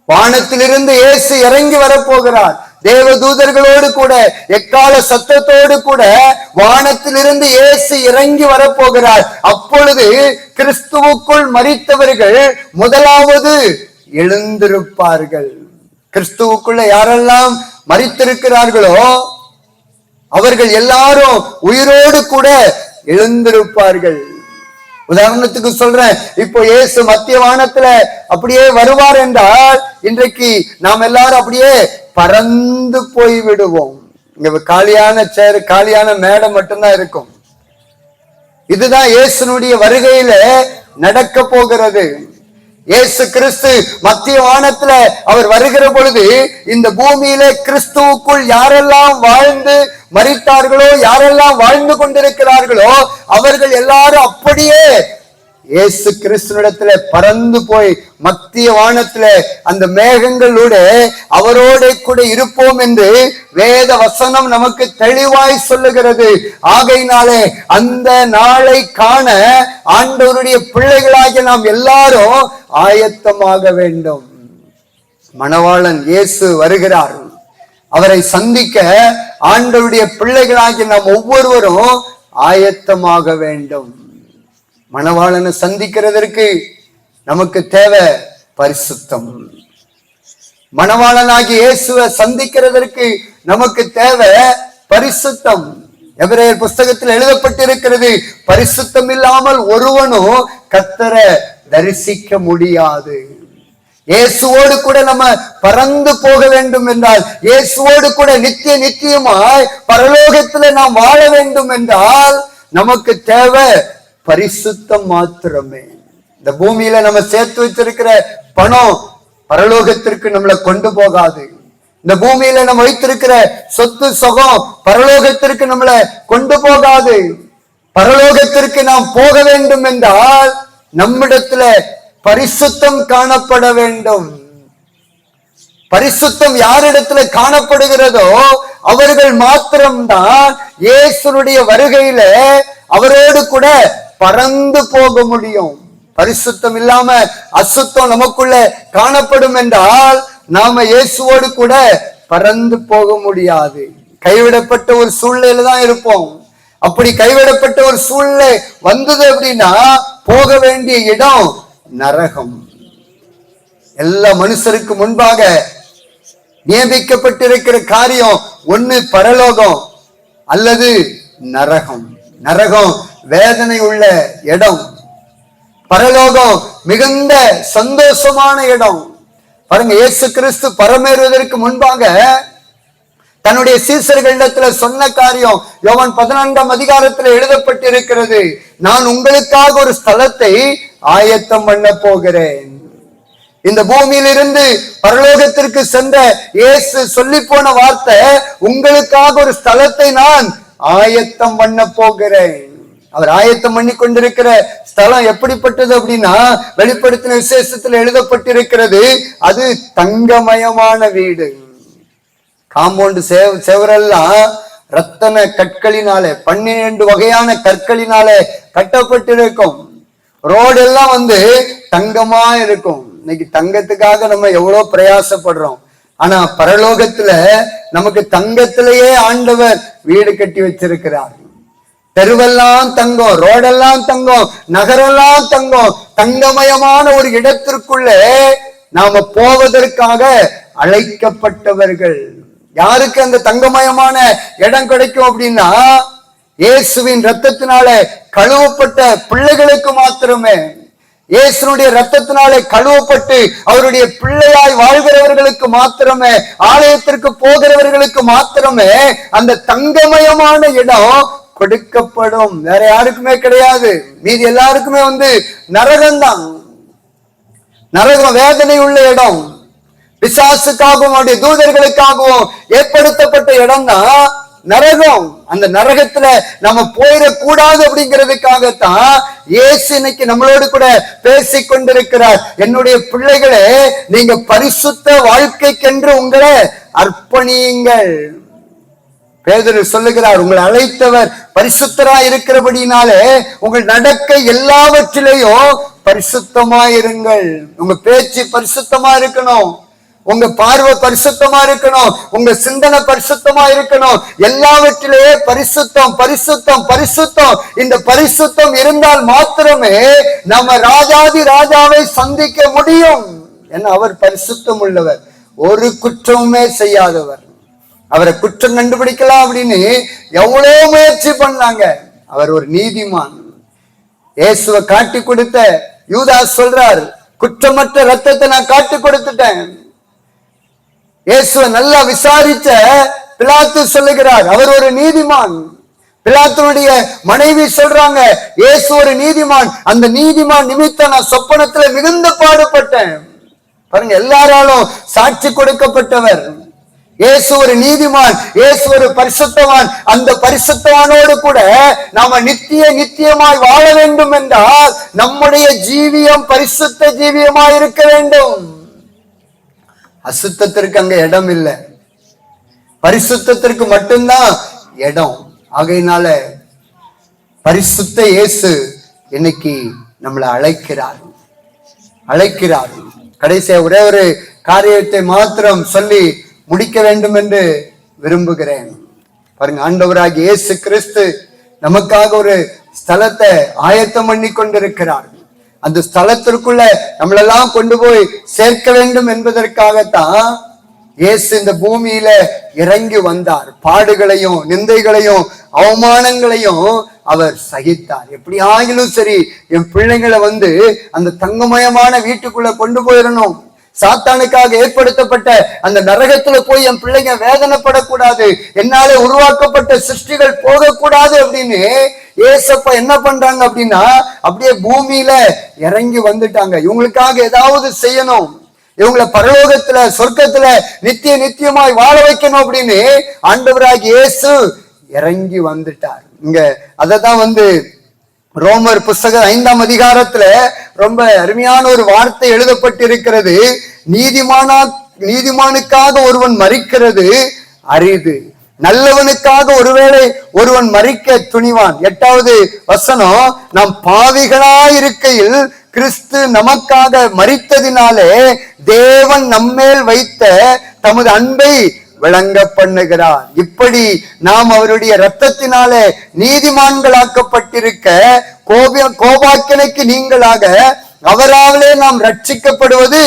வானத்திலிருந்து இயேசு இறங்கி வரப்போகிறார். தேவ தூதர்களோடு கூட எக்கால சத்தத்தோடு கூட வானத்திலிருந்து இயேசு இறங்கி வரப்போகிறார். அப்பொழுது கிறிஸ்துவுக்குள் மரித்தவர்கள் முதலாவது எழுந்திருப்பார்கள். கிறிஸ்துவுக்குள்ள யாரெல்லாம் மரித்திருக்கிறார்களோ அவர்கள் எல்லாரும் உயிரோடு கூட எழுந்திருப்பார்கள். உதாரணத்துக்கு சொல்றேன், இப்போ இயேசு மத்திய வானத்துல அப்படியே வருவார் என்றால் இன்றைக்கு நாம் எல்லாரும் அப்படியே பறந்து போய் விடுவோம். இங்க காலியான சேர், காலியான மேடை மட்டும்தான் இருக்கும். இதுதான் இயேசுனுடைய வருகையில நடக்க போகிறது. இயேசு கிறிஸ்து மத்திய வானத்துல அவர் வருகிற பொழுது இந்த பூமியில கிறிஸ்துவுக்குள் யாரெல்லாம் வாழ்ந்து மரித்தார்களோ, யாரெல்லாம் வாழ்ந்து கொண்டிருக்கிறார்களோ அவர்கள் எல்லாரும் அப்படியே இயேசு கிறிஸ்துவிடத்துல பறந்து போய் மத்திய வானத்துல அந்த மேகங்களோட அவரோட கூட இருப்போம் என்று வேத வசனம் நமக்கு தெளிவாய் சொல்லுகிறது. ஆகையினாலே அந்த நாளை காண ஆண்டவருடைய பிள்ளைகளாகிய நாம் எல்லாரும் ஆயத்தமாக வேண்டும். மணவாளன் இயேசு வருகிறார். அவரை சந்திக்க ஆண்டவருடைய பிள்ளைகளாகிய நாம் ஒவ்வொருவரும் ஆயத்தமாக வேண்டும். மணவாளனை சந்திக்கிறதற்கு நமக்கு தேவை பரிசுத்தம். மணவாளனாகிய இயேசுவை சந்திக்கிறதற்கு நமக்கு தேவை பரிசுத்தம். எபிரேயர் புஸ்தகத்தில் எழுதப்பட்டிருக்கிறது, பரிசுத்தம் இல்லாமல் ஒருவனும் கர்த்தரை தரிசிக்க முடியாது. இயேசுவோடு கூட நம்ம பறந்து போக வேண்டும் என்றால், இயேசுவோடு கூட நித்தியமாய் பரலோகத்துல நாம் வாழ வேண்டும் என்றால் நமக்கு தேவை பரிசுத்தம் மாத்திரமே. இந்த பூமியில நம்ம சேர்த்து வச்சிருக்கிற பணம் பரலோகத்திற்கு நம்மளை கொண்டு போகாது. இந்த பூமியில நம்ம வைத்திருக்கிற சொத்து சுகம் பரலோகத்திற்கு நம்மளை கொண்டு போகாது. பரலோகத்திற்கு நாம் போக வேண்டும் என்றால் நம்மிடத்துல பரிசுத்தம் காணப்பட வேண்டும். பரிசுத்தம் யாரிடத்துல காணப்படுகிறதோ அவர்கள் மாத்திரம்தான் இயேசுனுடைய வருகையில அவரோடு கூட பறந்து போக முடியும். பரிசுத்தம் இல்லாம அசுத்தம் நமக்குள்ள காணப்படும் என்றால் நாம இயேசுவோடு கூட பறந்து போக முடியாது. கைவிடப்பட்ட ஒரு சூழ்நிலையில தான் இருப்போம். அப்படி கைவிடப்பட்ட ஒரு சூழ்நிலை வந்தது அப்படின்னா போக வேண்டிய இடம் நரகம். எல்லா மனுஷருக்கு முன்பாக நியமிக்கப்பட்டிருக்கிற காரியம் ஒண்ணு பரலோகம் அல்லது நரகம். நரகம் வேதனை உள்ள இடம், பரலோகம் மிகுந்த சந்தோஷமான இடம். பாருங்க, இயேசு கிறிஸ்து பரமேறுவதற்கு முன்பாக தன்னுடைய சீசர்களிடத்துல சொன்ன காரியம் யோவான் 14ஆம் அதிகாரத்துல எழுதப்பட்டிருக்கிறது. நான் உங்களுக்காக ஒரு ஸ்தலத்தை ஆயத்தம் பண்ண போகிறேன். இந்த பூமியிலிருந்து பரலோகத்திற்கு சென்ற இயேசு சொல்லி போன வார்த்தை, உங்களுக்காக ஒரு ஸ்தலத்தை நான் ஆயத்தம் பண்ண போகிறேன். அவர் ஆயத்தம் பண்ணி கொண்டிருக்கிற ஸ்தலம் எப்படிப்பட்டது அப்படின்னா, வெளிப்படுத்தின விசேஷத்தில் எழுதப்பட்டிருக்கிறது, அது தங்கமயமான வீடு. காம்பவுண்டு செவரெல்லாம் ரத்தன கற்களினாலே 12 வகையான கற்களினாலே கட்டப்பட்டிருக்கும். ரோடு எல்லாம் தங்கமா இருக்கும். இன்னைக்கு தங்கத்துக்காக நம்ம எவ்வளவு பிரயாசப்படுறோம். ஆனா பரலோகத்துல நமக்கு தங்கத்திலேயே ஆண்டவர் வீடு கட்டி வச்சிருக்கிறார். தெருவெல்லாம் தங்கம், ரோடெல்லாம் தங்கம், நகரெல்லாம் தங்கம், தங்கமயமான ஒரு இடத்திற்குள்ளே நாம போவதற்காக அழைக்கப்பட்டவர்கள். யாருக்கு அந்த தங்கமயமான இடம் கிடைக்கும் அப்படின்னா, இயேசுவின் ரத்தத்தினாலே கழுவப்பட்ட பிள்ளைகளுக்கு மாத்திரமே. இயேசுனுடைய ரத்தத்தினாலே கழுவப்பட்டு அவருடைய பிள்ளையாய் வாழ்கிறவர்களுக்கு மாத்திரமே, ஆலயத்திற்கு போகிறவர்களுக்கு மாத்திரமே அந்த தங்கமயமான இடம் கொடுக்கப்படும். வேற யாருக்குமே கிடையாது. மீதி எல்லாருக்குமே நரகம்தான். நரகம் வேதனை உள்ள இடம். பிசாசுக்காகவும் அவருடைய தூதர்களுக்காகவும் ஏற்படுத்தப்பட்ட இடம் தான் நரகம். அந்த நரகத்துல நம்ம போயிடக்கூடாது அப்படிங்கிறதுக்காகத்தான் இயேசு இன்னைக்கு நம்மளோடு கூட பேசி கொண்டிருக்கிறார். என்னுடைய பிள்ளைகளே, நீங்க பரிசுத்த வாழ்க்கைக்கென்று உங்களை அர்ப்பணியுங்கள். பேதுரு சொல்லுகிறார், உங்களை அழைத்தவர் பரிசுத்தரா இருக்கிறபடினாலே உங்கள் நடக்கை எல்லாவற்றிலையும் பரிசுத்தமாயிருங்கள். உங்க பேச்சு பரிசுத்தமா இருக்கணும், உங்க பார்வை பரிசுத்தமா இருக்கணும், உங்க சிந்தனை பரிசுத்தமா இருக்கணும். எல்லாவற்றிலேயே பரிசுத்தம் பரிசுத்தம் பரிசுத்தம். இந்த பரிசுத்தம் இருந்தால் மாத்திரமே நம்ம ராஜாதி ராஜாவை சந்திக்க முடியும். ஏன்னா அவர் பரிசுத்தம் உள்ளவர், ஒரு குற்றமுமே செய்யாதவர். அவரை குற்றம் கண்டுபிடிக்கலாம் அப்படின்னு எவ்வளவு முயற்சி பண்ணாங்க. அவர் ஒரு நீதிமான். இயேசுவை காட்டி கொடுத்த யூதாஸ் சொல்றார், குற்றமற்ற ரத்தத்தை நான் காட்டி கொடுத்துட்டேன். இயேசுவை நல்லா விசாரிச்ச பிலாத்து சொல்லுகிறார், அவர் ஒரு நீதிமான். பிலாத்துடைய மனைவி சொல்றாங்க, இயேசு ஒரு நீதிமான். அந்த நீதிமான் நிமித்தம் நான் சொப்பனத்துல மிகுந்த பாடுபட்டேன். பாருங்க, எல்லாராலும் சாட்சி கொடுக்கப்பட்டவர். இயேசு ஒரு நீதிமான், இயேசு ஒரு பரிசுத்தவான். அந்த பரிசுத்தவானோடு கூட நாம நித்தியமாய் வாழ வேண்டும் என்றால் நம்முடைய ஜீவியம் பரிசுத்த ஜீவியமாய் இருக்க வேண்டும். அசுத்தத்திற்கு அங்க இடம் இல்லை, பரிசுத்தத்திற்கு மட்டும்தான் இடம். ஆகையினால பரிசுத்த இயேசு இன்னைக்கு நம்மளை அழைக்கிறார். கடைசியா ஒரே ஒரு காரியத்தை மாத்திரம் சொல்லி முடிக்க வேண்டும் என்று விரும்புகிறேன். பாருங்க, ஆண்டவராகிய இயேசு கிறிஸ்து நமக்காக ஒரு ஸ்தலத்தை ஆயத்தம் பண்ணி கொண்டிருக்கிறார். அந்த ஸ்தலத்திற்குள்ள நம்மளெல்லாம் கொண்டு போய் சேர்க்க வேண்டும் என்பதற்காகத்தான் இயேசு இந்த பூமியில இறங்கி வந்தார். பாடுகளையும் நிந்தைகளையும் அவமானங்களையும் அவர் சகித்தார். எப்படி ஆகிலும் சரி, என் பிள்ளைங்களை அந்த தங்கமயமான வீட்டுக்குள்ள கொண்டு போயிடணும். சாத்தானுக்காக ஏற்படுத்தப்பட்ட அந்த நரகத்துல போய் என் பிள்ளைங்க வேதனைப்படக்கூடாது, என்னால உருவாக்கப்பட்ட சிருஷ்டிகள் போகக்கூடாது அப்படின்னு ஏசப்பா என்ன பண்றாங்க அப்படின்னா, அப்படியே பூமியில இறங்கி வந்துட்டாங்க. இவங்களுக்காக ஏதாவது செய்யணும், இவங்களை பரலோகத்துல சொர்க்கத்துல நித்தியமாய் வாழ வைக்கணும் அப்படின்னு ஆண்டவராகிய இயேசு இறங்கி வந்துட்டார். இங்க அததான் ரோமர் புஸ்தகம் 5ஆம் அதிகாரத்துல ரொம்ப அருமையான ஒரு வார்த்தை எழுதப்பட்டிருக்கிறது. நீதிமானுக்காக ஒருவன் மரிக்கிறது அரிது, நல்லவனுக்காக ஒருவேளை ஒருவன் மரிக்க துணிவான். 8வது வசனம், நாம் பாவிகளாயிருக்கையில் கிறிஸ்து நமக்காக மரித்ததினாலே தேவன் நம்மேல் வைத்த தமது அன்பை விளங்க பண்ணுகிறார். இப்படி நாம் அவருடைய இரத்தத்தினாலே நீதிமான்களாக்கப்பட்டிருக்க கோபாக்கினைக்கு நீங்களாக அவராலே நாம் ரட்சிக்கப்படுவது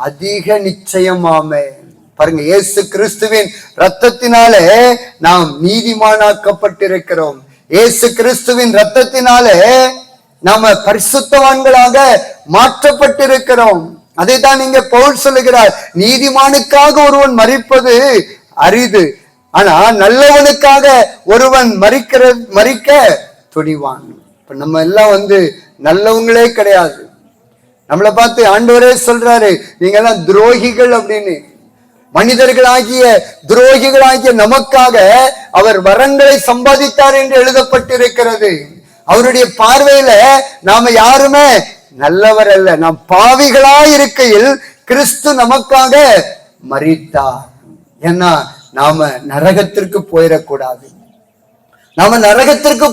அதிக நிச்சயமாமே. பாருங்க, இயேசு கிறிஸ்துவின் இரத்தத்தினாலே நாம் நீதிமானாக்கப்பட்டிருக்கிறோம். இயேசு கிறிஸ்துவின் இரத்தத்தினாலே நாம பரிசுத்தவான்களாக மாற்றப்பட்டிருக்கிறோம். அதை தான் இங்க பவுல் சொல்லுகிறார், நீதிமானுக்காக ஒருவன் மரிப்பது அரிது, ஆனா நல்லவனுக்காக ஒருவன் மரிக்க துணிவான். இப்ப நம்ம எல்லாம் நல்லவங்களே கிடையாது. நம்மளை பார்த்து ஆண்டவரே சொல்றாரு, நீங்க எல்லாம் துரோகிகள் அப்படின்னு. மனிதர்களாகிய துரோகிகளாகிய நமக்காக அவர் வரங்களை சம்பாதித்தார் என்று எழுதப்பட்டிருக்கிறது. அவருடைய பார்வையில நாம யாருமே நல்லவர் அல்ல. நாம் பாவிகளாய் இருக்கையில் கிறிஸ்து நமக்காக மரித்தார். ஏன்னா நாம நரகத்திற்கு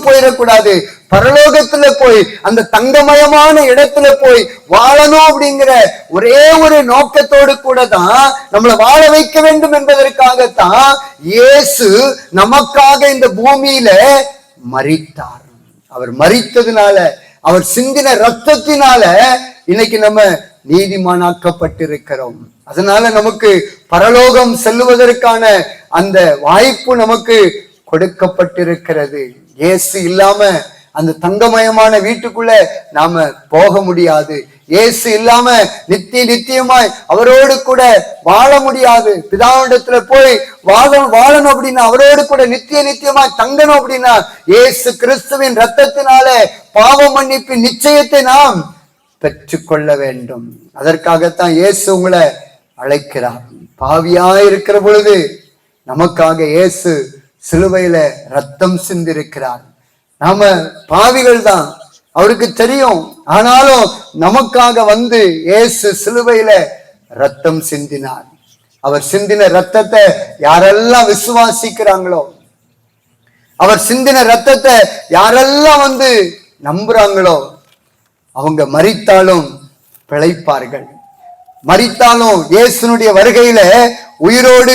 போயிடக்கூடாது. பரலோகத்துல போய் அந்த தங்கமயமான இடத்துல போய் வாழணும் அப்படிங்கிற ஒரே ஒரு நோக்கத்தோடு கூட தான் நம்மளை வாழ வைக்க வேண்டும் என்பதற்காகத்தான் இயேசு நமக்காக இந்த பூமியில மரித்தார். அவர் மரித்ததுனால, அவர் சிந்தின ரத்தத்தினால இன்னைக்கு நம்ம நீதிமானாக்கப்பட்டிருக்கிறோம். அதனால நமக்கு பரலோகம் செல்லுவதற்கான அந்த வாய்ப்பு நமக்கு கொடுக்கப்பட்டிருக்கிறது. இயேசு இல்லாம அந்த தங்கமயமான வீட்டுக்குள்ள நாம போக முடியாது. இயேசு இல்லாம நித்தியமாய் அவரோடு கூட வாழ முடியாது. பிதாவிடத்துல போய் வாழணும் அப்படின்னா, அவரோடு கூட நித்தியமாய் தங்கணும் அப்படின்னா, இயேசு கிறிஸ்துவின் ரத்தத்தினால பாவ மன்னிப்பின் நிச்சயத்தை நாம் பெற்றுக்கொள்ள வேண்டும். அதற்காகத்தான் இயேசு உங்களை அழைக்கிறார். பாவியாய் இருக்கிற பொழுது நமக்காக இயேசு சிலுவையில ரத்தம் சிந்திருக்கிறார். நாம பாவிகள் தான், அவருக்கு தெரியும். ஆனாலும் நமக்காக வந்து இயேசு சிலுவையில ரத்தம் சிந்தினார். அவர் சிந்தின ரத்தத்தை யாரெல்லாம் விசுவாசிக்கிறாங்களோ, அவர் சிந்தின ரத்தத்தை யாரெல்லாம் வந்து நம்புறாங்களோ, அவங்க மரித்தாலும் பிழைப்பார்கள். மரித்தாலும் இயேசுனுடைய வருகையில உயிரோடு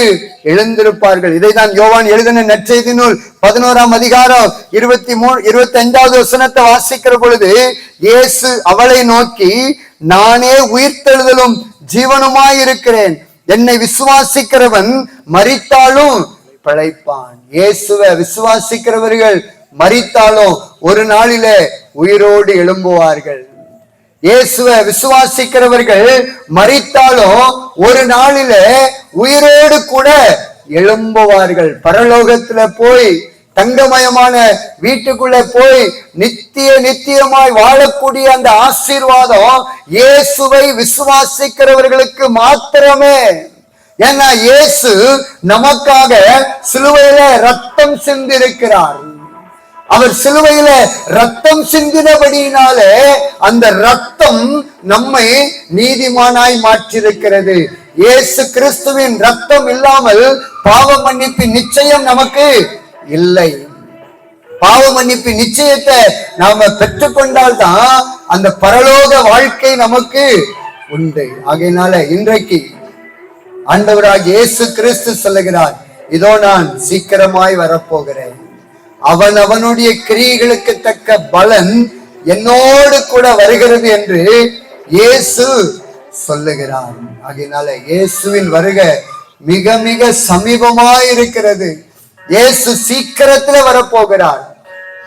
எழுந்திருப்பார்கள். இதைதான் யோவான் எழுதின நற்செய்தி நூல் 11ஆம் அதிகாரம் 25வது வசனத்தை வாசிக்கிற பொழுது, இயேசு அவளை நோக்கி, நானே உயிர்த்தெழுதலும் ஜீவனுமாயிருக்கிறேன், என்னை விசுவாசிக்கிறவன் மரித்தாலும் பிழைப்பான். இயேசுவை விசுவாசிக்கிறவர்கள் மரித்தாலும் ஒரு நாளிலே உயிரோடு எழும்புவார்கள். இயேசுவை விசுவாசிக்கிறவர்கள் மரித்தாலும் ஒரு நாளில உயிரோடு கூட எழும்புவார்கள். பரலோகத்துல போய் தங்கமயமான வீட்டுக்குள்ள போய் நித்தியமாய் வாழக்கூடிய அந்த ஆசீர்வாதம் இயேசுவை விசுவாசிக்கிறவர்களுக்கு மாத்திரமே. ஏன்னா இயேசு நமக்காக சிலுவையில ரத்தம் சிந்திருக்கிறார். அவர் சிலுவையில ரத்தம் சிந்தினபடியினாலே அந்த ரத்தம் நம்மை நீதிமானாய் மாற்றிருக்கிறது. இயேசு கிறிஸ்துவின் ரத்தம் இல்லாமல் பாவ மன்னிப்பின் நிச்சயம் நமக்கு இல்லை. பாவ மன்னிப்பின் நிச்சயத்தை நாம பெற்றுக்கொண்டால் தான் அந்த பரலோக வாழ்க்கை நமக்கு உண்டு. ஆகையினால இன்றைக்கு ஆண்டவராகிய இயேசு கிறிஸ்து சொல்லுகிறார், இதோ நான் சீக்கிரமாய் வரப்போகிறேன், அவனுடைய கிரியைகளுக்கு தக்க பலன் என்னோடு கூட வருகிறது என்று இயேசு சொல்லுகிறார். ஆகையினால இயேசுவின் வருகை மிக மிக சமீபமாய் இருக்கிறது. இயேசு சீக்கிரத்துல வரப்போகிறார்.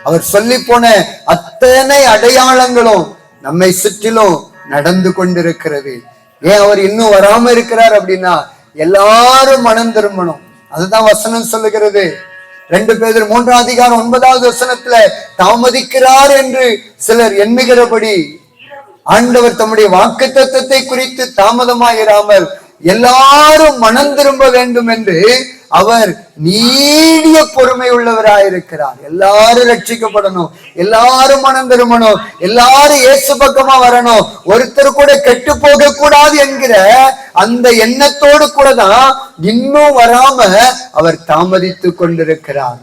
அவர் சொல்லி போன அத்தனை அடையாளங்களும் நம்மை சுற்றிலும் நடந்து கொண்டிருக்கிறது. ஏன் அவர் இன்னும் வராம இருக்கிறார் அப்படின்னா, எல்லாரும் மனம் திரும்பணும். அதுதான் வசனம் சொல்லுகிறது. 2 பேதுரு 3ஆம் அதிகாரம் 9வது வசனத்துல, தாமதிக்கிறார் என்று சிலர் எண்ணுகிறபடி ஆண்டவர் தம்முடைய வாக்குத்தத்தத்தை குறித்து தாமதமாயிராமல் எல்லாரும் மனம் திரும்ப வேண்டும் என்று அவர் நீடிய பொறுமை உள்ளவராயிருக்கிறார். எல்லாரும் ரட்சிக்கப்படணும், எல்லாரும் மனம் திரும்பணும், எல்லாரும் இயேசு பக்கமா வரணும், ஒருத்தர் கூட கெட்டு போக கூடாது என்கிற அந்த எண்ணத்தோடு கூட தான் இன்னும் வராம அவர் தாமதித்து கொண்டிருக்கிறார்.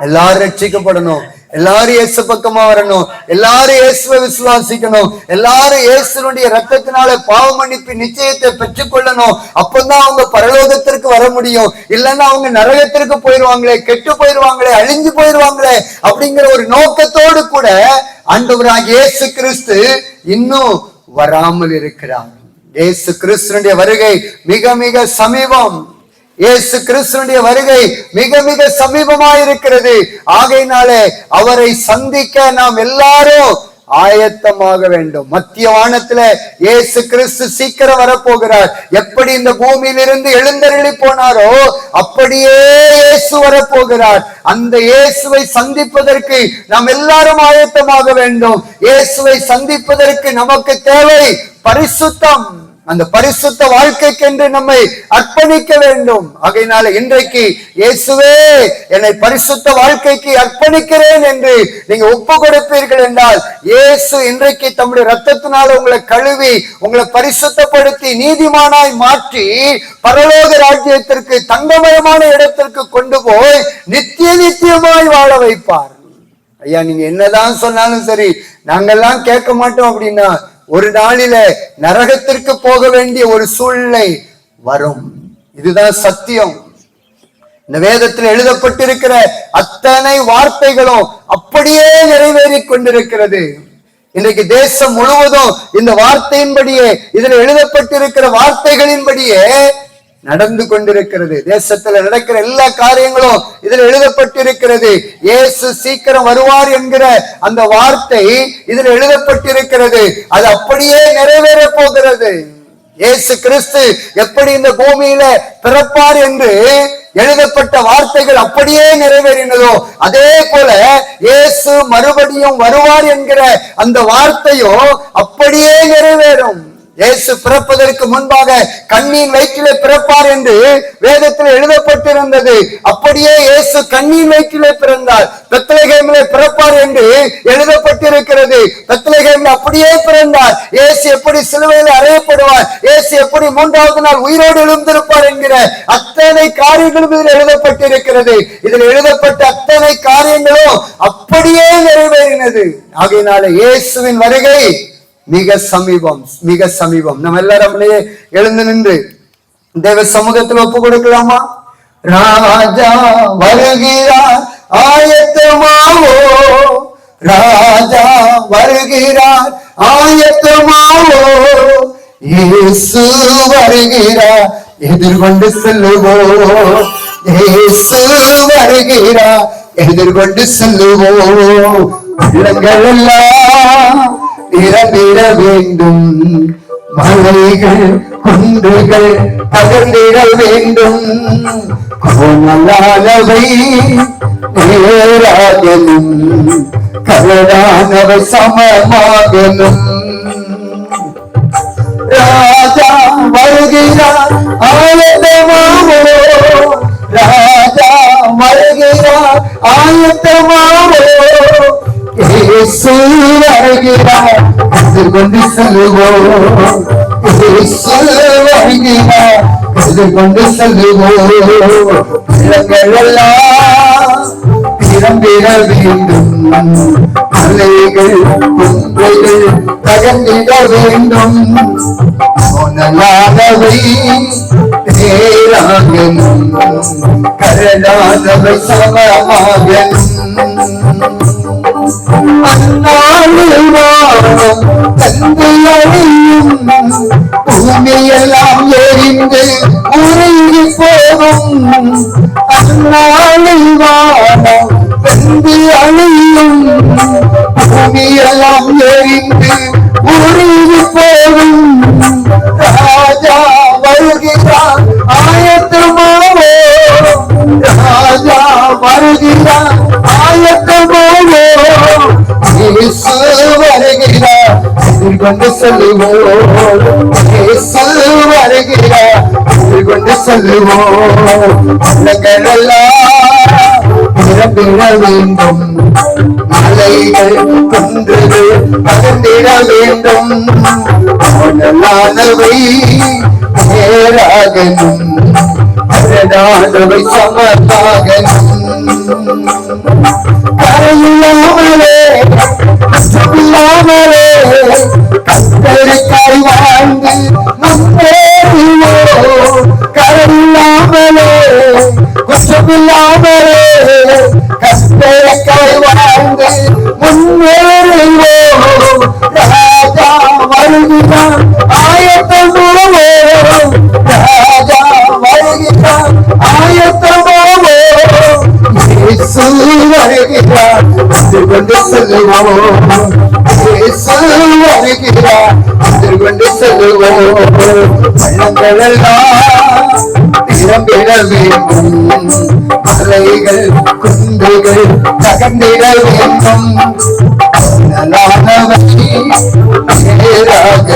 எல்லாரும் ரட்சிக்கப்படணும், எல்லாரும் இயேசு பக்கமா வரணும், எல்லாரும் இயேசுவை விசுவாசிக்கணும், எல்லாரும் இயேசுனுடைய ரத்தத்தினால பாவ மன்னிப்பு நிச்சயத்தை பெற்றுக்கொள்ளணும். அப்பதான் அவங்க பரலோகத்திற்கு வர முடியும். இல்லைன்னா அவங்க நரகத்திற்கு போயிருவாங்களே, கெட்டு போயிருவாங்களே, அழிஞ்சு போயிருவாங்களே அப்படிங்கிற ஒரு நோக்கத்தோடு கூட ஆண்டவராகிய இயேசு கிறிஸ்து இன்னும் வராமல் இருக்கிறார். இயேசு கிறிஸ்துனுடைய வருகை மிக மிக சமீபம். இயேசு கிறிஸ்துவினுடைய வருகை மிக மிக சமீபமாயிருக்கிறது. ஆகையினாலே அவரை சந்திக்க நாம் எல்லாரும் ஆயத்தமாக வேண்டும். மத்திய வானத்துல இயேசு கிறிஸ்து சீக்கிரம் வரப்போகிறார். எப்படி இந்த பூமியிலிருந்து எழுந்தருளி போனாரோ அப்படியே இயேசு வரப்போகிறார். அந்த இயேசுவை சந்திப்பதற்கு நாம் எல்லாரும் ஆயத்தமாக வேண்டும். இயேசுவை சந்திப்பதற்கு நமக்கு தேவை பரிசுத்தம். அந்த பரிசுத்த வாழ்க்கைக்கென்று நம்மை அர்ப்பணிக்க வேண்டும். ஆகையினால இன்றைக்கு இயேசுவே என்னை பரிசுத்த வாழ்க்கைக்கு அர்ப்பணிக்கிறேன் என்று நீங்க ஒப்பு கொடுப்பீர்கள் என்றால், இயேசு இன்றைக்கு தம்முடைய ரத்தத்தினால உங்களை கழுவி உங்களை பரிசுத்தப்படுத்தி நீதிமானாய் மாற்றி பரலோக ராஜ்யத்திற்கு தங்கமயமான இடத்திற்கு கொண்டு போய் நித்தியமாய் வாழ வைப்பார். ஐயா, நீங்க என்னதான் சொன்னாலும் சரி, நாங்கெல்லாம் கேட்க மாட்டோம் அப்படின்னா ஒரு நாளில நரகத்திற்கு போக வேண்டிய ஒரு சூழ்நிலை வரும். இதுதான் சத்தியம். இந்த வேதத்தில் எழுதப்பட்டிருக்கிற அத்தனை வார்த்தைகளும் அப்படியே நிறைவேறி கொண்டிருக்கிறது. இன்றைக்கு தேசம் முழுவதும் இந்த வார்த்தையின்படியே, இதில் எழுதப்பட்டிருக்கிற வார்த்தைகளின்படியே நடந்து கொண்டிருக்கிறது. தேசத்துல நடக்கிற எல்லா காரியங்களும் இதில் எழுதப்பட்டிருக்கிறது. இயேசு சீக்கிரம் வருவார் என்கிற அந்த வார்த்தை இதில் எழுதப்பட்டிருக்கிறது. அது அப்படியே நிறைவேற போகிறது. இயேசு கிறிஸ்து எப்படி இந்த பூமியில பிறப்பார் என்று எழுதப்பட்ட வார்த்தைகள் அப்படியே நிறைவேறினதோ, அதே போல இயேசு மறுபடியும் வருவார் என்கிற அந்த வார்த்தையோ அப்படியே நிறைவேறும். இயேசு பிறப்பதற்கு முன்பாக கண்ணின் வயிற்றிலே பிறப்பார் என்று வேதத்தில் எழுதப்பட்டிருந்தது. அப்படியே இயேசு கண்ணின் வயிற்றிலே பிறந்தார். பெத்லகேமிலே பிறப்பார் என்று எழுதப்பட்டிருக்கிறது. பெத்லகேமில் அப்படியே பிறந்தார். இயேசு எப்படி சிலுவையில் அறையப்படுவார், இயேசு எப்படி 3வது நாள் உயிரோடு எழுந்திருப்பார் என்கிற அத்தனை காரியங்களும் இதில் எழுதப்பட்டிருக்கிறது. இதில் எழுதப்பட்ட அத்தனை காரியங்களும் அப்படியே நிறைவேறினது. ஆகையினால இயேசுவின் வருகை மிக சமீபம், மிக சமீபம். நம்ம எல்லாரும் எழுந்து நின்று தேவ சமூகத்தில் ஒப்பு கொடுக்கலாமா? ராஜா வருகிறார், ஆயத்தமாவோ. ராஜா வருகிறார், ஆயத்தமாவோ. இயேசு வருகிறார், எதிர்கொண்டு செல்லுவோம். இயேசு வருகிறார், எதிர்கொண்டு செல்லுவோம். உள்ளங்கள் எல்லாம் நிரம்பிட வேண்டும், மலைகள் குன்றுகள் பகர்ந்திட வேண்டும். கோணலானவை நேராகணும், கரடானவை சமமாகணும். ராஜா வருகிறார், ஆயத்தமாவோ. ராஜா வருகிறார், ஆயத்தமாவோ. இயேசு வருகிறார், எதிர்கொண்டு செல்லுவோம். இயேசு வருகிறார், எதிர்கொண்டு செல்லுவோம். பிள்ளைகள் எல்லாம் நிரம்பிட வேண்டும், மலைகள் குன்றுகள் தகர்ந்திட வேண்டும். சொன்னலானவை நேராகணும், கரடானவை சமமாகணும். அந்நாளில் வானம் தந்து அழியும், பூமியெல்லாம் எரிந்து உருகி போகும். அந்நாளில் வானம் தந்து அழியும், பூமியெல்லாம் எரிந்து உருகி போகும். ராஜா வருகிறார், ஆயத்தமாவோ. ராஜா வருகிறார், ஆயத்தமாவோ. இயேசு வருகிறார், எதிர்கொண்டு செல்லுவோம். இயேசு வருகிறார், எதிர்கொண்டு செல்லுவோம். உள்ளங்கள் எல்லாம் நிரம்பிட வேண்டும், மலைகள் குன்றுகள் பகர்ந்திட வேண்டும். கோணலானவை நேராகணும், கரடானவை சமமாகணும். கரையில்லாமலே கஷ்டமில்லாமலே கத்தருக்காய் வாழ்ந்து முன்னேறுவோம். கரையில்லாமலே கஷ்டமில்லாமலே கத்தருக்காய் வாழ்ந்து முன்னேறுவோம். ராஜா வருகிறார், ஆயத்தமாவோ. ராஜா வருகிறார், ஆயத்தமாவோ. இயேசு வருகிறார், எதிர்கொண்டு செல்லுவோம். இயேசு வருகிறார், எதிர்கொண்டு செல்வோம். பள்ளங்கள் எல்லாம் திறம்பிட வேண்டும், மலைகள் குன்றுகள் தகர்ந்திட வேண்டும். நேராக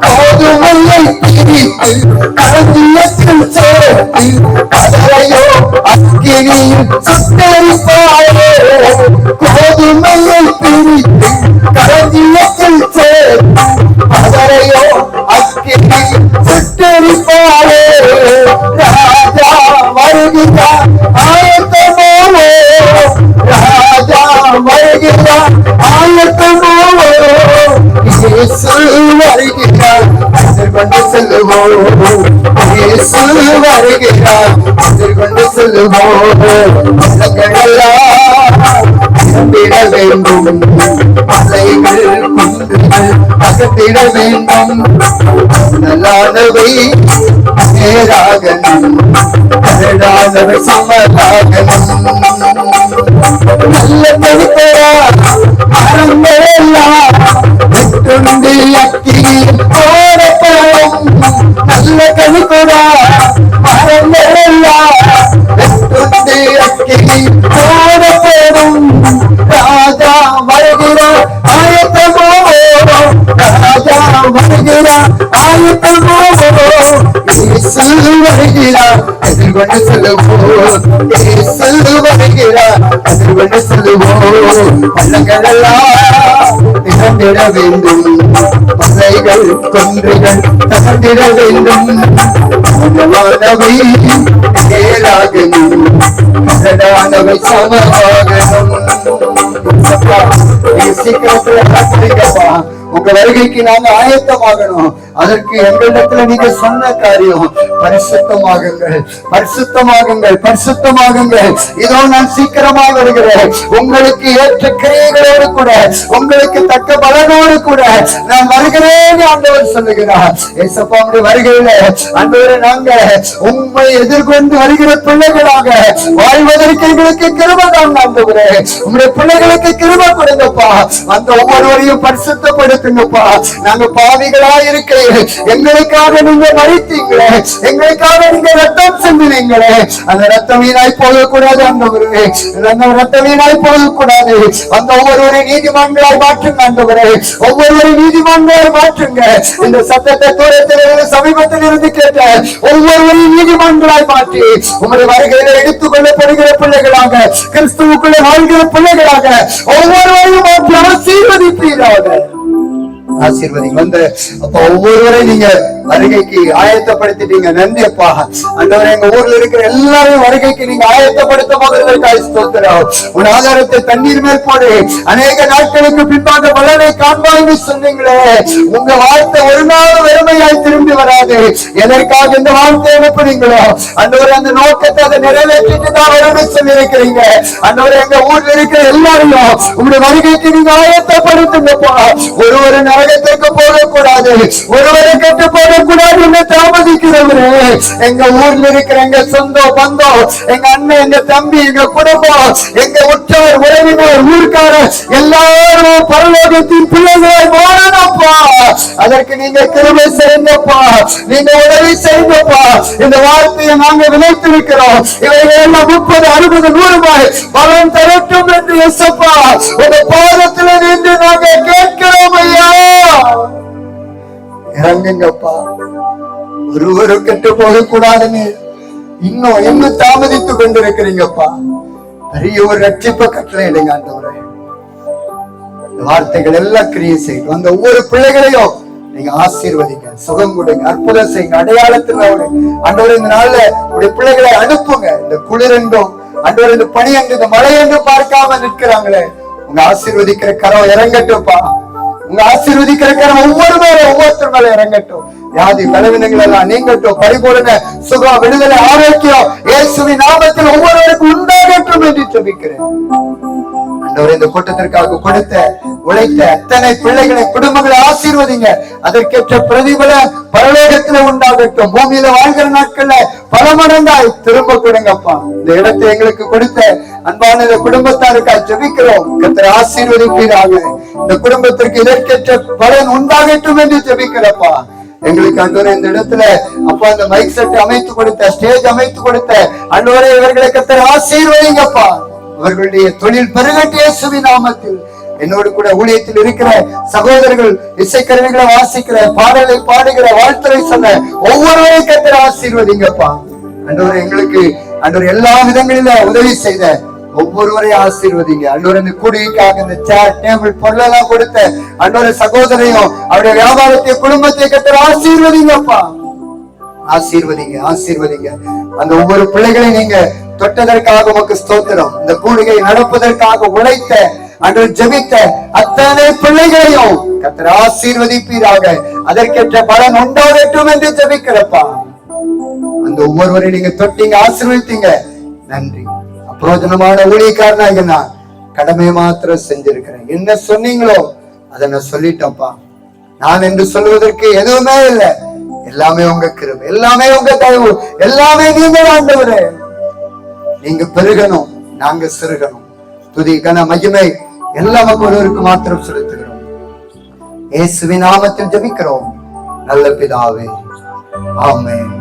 கோதுமையை பிரித்து களஞ்சியத்தில் சேர்த்து கதரையோ அக்கினியில் சுட்டரிப்பாயே. கோதுமையை பிரித்து களஞ்சியத்தில் சேர்த்து கதரையோ அக்கினியில் சுட்டரிப்பாயே. ராஜா வருகிறார், ஆயத்தமாவோ. ராஜா வருகிறார், ஆயத்தமாவோ. இயேசு வருகிறார், எதிர்கொண்டு செல்லுவோம். இயேசு வருகிறார், எதிர்கொண்டு செல்லுவோம். நிரம்பிட வேண்டும், மலைகள் குன்றுகள் அகற்றிட வேண்டும். நல்லானவை நேராகணும், கரடானவை சமராகணும். நல்ல கவிதையா மரங்களெல்லாம் வெட்டுண்டு அக்கினியில் போடப்படும். நல்ல கவிதையா மரங்களெல்லாம் வெட்டுண்டு அக்கினியில் போடப்படும். ராஜா வருகிறார், ஆயத்தமாவோ. ராஜா வருகிறார், ஆயத்தமாவோ. இயேசு வருகிறார், எதிர்கொண்டு செல்லுவோம். இயேசு வருகிறார், எதிர்கொண்டு செல்லுவோம். பள்ளங்கள் எல்லாம் திறந்திட வேண்டும், மலைகள் குன்றுகள் தகர்ந்திட வேண்டும். மாணவை நேராகணும், கரடானவை சமமாகணும். சீக்கிரத்துல காத்திருக்கப்பா, உங்க வருகைக்கு நாங்க ஆயத்தமாகணும். அதற்கு எங்களிடத்துல நீங்க சொன்ன காரியம், பரிசுத்தமாகுங்கள், பரிசுத்தமாகுங்கள், பரிசுத்தமாகுங்கள். இதோ நான் சீக்கிரமாக வருகிறேன். உங்களுக்கு ஏற்ற கிரியைகளோடு கூட, உங்களுக்கு தக்க பலனோடு கூட நான் வருகிறேன் ஆண்டவர் சொல்லுகிறார். ஏசப்பா, உங்களுடைய வருகையில ஆண்டவரே, நாங்க உண்மை எதிர்கொண்டு வருகிற பிள்ளைகளாக வாழ்வதற்கு எங்களுக்கு கிருபை தான் ஆண்டவரே. உங்களுடைய பிள்ளைகளுக்கு கிருபை கொடுங்கப்பா. அந்த ஒவ்வொருவரையும் பரிசுத்தப்படுத்துங்கப்பா. நாங்க பாவிகளா இருக்கிற எங்களுக்காக நீங்க மறித்தீங்களே, எங்களுக்காக நீங்க ரத்தம் சிந்தினீங்களே, அந்த ரத்தம் வீணாய் போகக்கூடாது ஆண்டவரே. அந்த ரத்தம் வீணாய் போகக்கூடாது. அந்த ஒவ்வொருவரை நீதிமான்களாய் மாற்றுங்க ஆண்டவரே, ஒவ்வொருவரை நீதிமான்களாய் மாற்றுங்க. இந்த சத்தத்தை தூரத்தில் சமீபத்தில் இருந்து கேட்ட ஒவ்வொருவரையும் நீதிமான்களாய் மாற்றி உங்களுடைய வருகையில எடுத்துக் கொள்ளப்படுகிற பிள்ளைகளாக, கிறிஸ்துவுக்குள்ளே வாழ்கிற பிள்ளைகளாக ஒவ்வொருவரையும் மாற்றி ஆசீர்வதிப்பீராக. ஆசீர்வதிங்க. வந்து அப்ப ஒவ்வொருவரையும் நீங்க வருகைக்கு ஆயத்தப்படுத்திட்டீங்க. நன்றி அப்பா. ஆண்டவரே, எங்க ஊர்ல இருக்கிற எல்லாரையும் வருகைக்கு நீங்க ஆயத்தப்படுத்த போகிறதற்காக ஸ்தோத்திரம். உன் ஆதாரத்தை தண்ணீர் மேல் போடு, அநேக நாட்களுக்கு பின்பாக பலனை காண்பாய்னு சொன்னீங்களே. உங்க வார்த்தை ஒரு நாள் வெறுமையாய் திரும்பி வராது. எதற்காக இந்த வார்த்தை அனுப்புறீங்களோ ஆண்டவரே, அந்த நோக்கத்தை அதை நிறைவேற்றிட்டு தான் வரும்னு சொல்லி இருக்கிறீங்க. ஆண்டவரே, எங்க ஊர்ல இருக்கிற எல்லாரையும் உங்களுடைய வருகைக்கு நீங்க ஆயத்தப்படுத்துங்கப்பா. ஒருவரு நரகத்திற்கு போகக்கூடாது, ஒருவரை கெட்டு போகக்கூடாது என்று தாமதிக்கிறவரே. எங்க ஊர்ல இருக்கிற எங்க சொந்த பந்தம், எங்க அண்ணன், எங்க தம்பி, எங்க குடும்பம், எங்க உற்றார் உறவினர், ஊர்க்காரர் எல்லாரும் பரலோகத்தின் பிள்ளைகளை மாறணும்ப்பா. அதற்கு நீங்க கிருபை செய்யுங்கப்பா, நீங்க உதவி செய்யுங்கப்பா. இந்த வார்த்தையை நாங்க விளைத்திருக்கிறோம். இவைகள் எல்லாம் 30, 60, 100 பலன் தரட்டும் என்று இயேசுப்பா உங்க பாதத்தில் நின்று நாங்க கேட்கிறோம் ஐயா. இறங்குங்கப்பா. ஒருவரு கெட்டு போக கூடாதுன்னு இன்னும் தாமதித்துக் கொண்டிருக்கிறீங்கப்பா. பெரிய ஒரு ரட்சிப்ப கட்டளை இல்லைங்க ஆண்டவரே. வார்த்தைகள் எல்லாம் கிரியை செய்யும். அந்த ஒவ்வொரு பிள்ளைகளையும் நீங்க ஆசீர்வதிங்க, சுகம் கொடுங்க, அற்புதம் செய்யுங்க, அடையாளத்தில் ஆண்டவரே இந்த நாள்ல உடைய பிள்ளைகளை அனுப்புங்க. இந்த குளிர் என்றும் ஆண்டவரே, இந்த பனி என்று, இந்த மழை என்று பார்க்காம நிற்கிறாங்களே, உங்க ஆசீர்வதிக்கிற கரம் இறங்கட்டும்ப்பா. உங்க ஆசீர்வதிக்கிற கரம் ஒவ்வொருத்தர் மேல இறங்கட்டும். வியாதி பலவீனங்கள் எல்லாம் நீங்கட்டும். பரிபூரண சுகம், விடுதலை, ஆரோக்கியம் இயேசுவின் நாமத்தில் ஒவ்வொருவருக்கும் உண்டாகட்டும் என்று ஜெபிக்கிறேன். ஆண்டவரே, இந்த கூட்டத்திற்காக கொடுத்த உழைத்த அத்தனை பிள்ளைகளை, குடும்பங்களை ஆசீர்வதிங்க. அதற்கேற்ற பிரதிபலன் பரலோகத்துல உண்டாகட்டும். பூமியில வாழ்கிற நாட்கள்ல பல மடங்காய் திரும்ப கொடுங்கப்பா. இந்த இடத்தை எங்களுக்கு கொடுத்த அன்பான இந்த குடும்பத்தாருக்காக ஜெபிக்கிறோம். கர்த்தர் ஆசீர்வதிப்பீராக. இந்த குடும்பத்திற்கு இதற்கேற்ற பலன் உண்டாகட்டும் என்று ஜெபிக்கிறப்பா. எங்களுக்கு ஆண்டவரே, இந்த இடத்துல அப்பா அந்த மைக் செட் அமைத்து கொடுத்த, ஸ்டேஜ் அமைத்து கொடுத்த ஆண்டவரே, இவர்களை கர்த்தர் ஆசீர்வதிங்கப்பா. அவர்களுடைய தொழில் பெருகட்டும் இயேசுவின் நாமத்தில். என்னோடு கூட ஊழியத்தில் இருக்கிற சகோதரர்கள், இசைக்கருவிகளை வாசிக்கிற, பாடலை பாடுகிற, வாழ்த்துறை சொன்ன ஒவ்வொருவரையும் கர்த்தர் ஆசீர்வதிங்கப்பா. ஆண்டவரே, எங்களுக்கு ஆண்டவர் எல்லா விதங்களில உதவி செய்த ஒவ்வொருவரையும் ஆசீர்வதிங்க. ஆண்டவரே, இந்த கூடிக்காக இந்த சேர் டேபிள் பொருளெல்லாம் கொடுத்த ஆண்டவரே சகோதரையும் அவருடைய வியாபாரத்தை, குடும்பத்தை கர்த்தர் ஆசீர்வதிங்கப்பா. ஆசீர்வதிங்க, ஆசீர்வதிங்க. அந்த ஒவ்வொரு பிள்ளைகளையும் நீங்க தொட்டதற்காக உமக்கு ஸ்தோத்திரம். இந்த கூடுகை நடப்பதற்காக உழைத்த, ஆண்டவர் ஜெபித்த அத்தனை பிள்ளைகளையும் கர்த்தர் ஆசீர்வதிப்பீராக. அதற்கேற்ற பலன் உண்டாகட்டும் என்று ஜெபிக்கிறப்பா. அந்த ஒவ்வொருவரையும் நீங்க தொட்டீங்க, ஆசீர்வதித்தீங்க. நன்றி. அப்பிரோஜனமான ஊழியக்காரனாக நான் கடமையை மாத்திரம் செஞ்சிருக்கிறேன். என்ன சொன்னீங்களோ அதை நான் சொல்லிட்டேன்ப்பா. நான் என்று சொல்வதற்கு எதுவுமே இல்லை. எல்லாமே உங்க கிருபை, எல்லாமே உங்க தயவு, எல்லாமே நீங்க ஆண்டவரே. நீங்க பெருகணும், நாங்க சிறுகணும். துதி கன மகிமை எல்லாம் ஒருவருக்கு மாத்திரம் செலுத்துகிறோம். இயேசுவின் நாமத்தில் ஜெபிக்கிறோம் நல்ல பிதாவே, ஆமென்.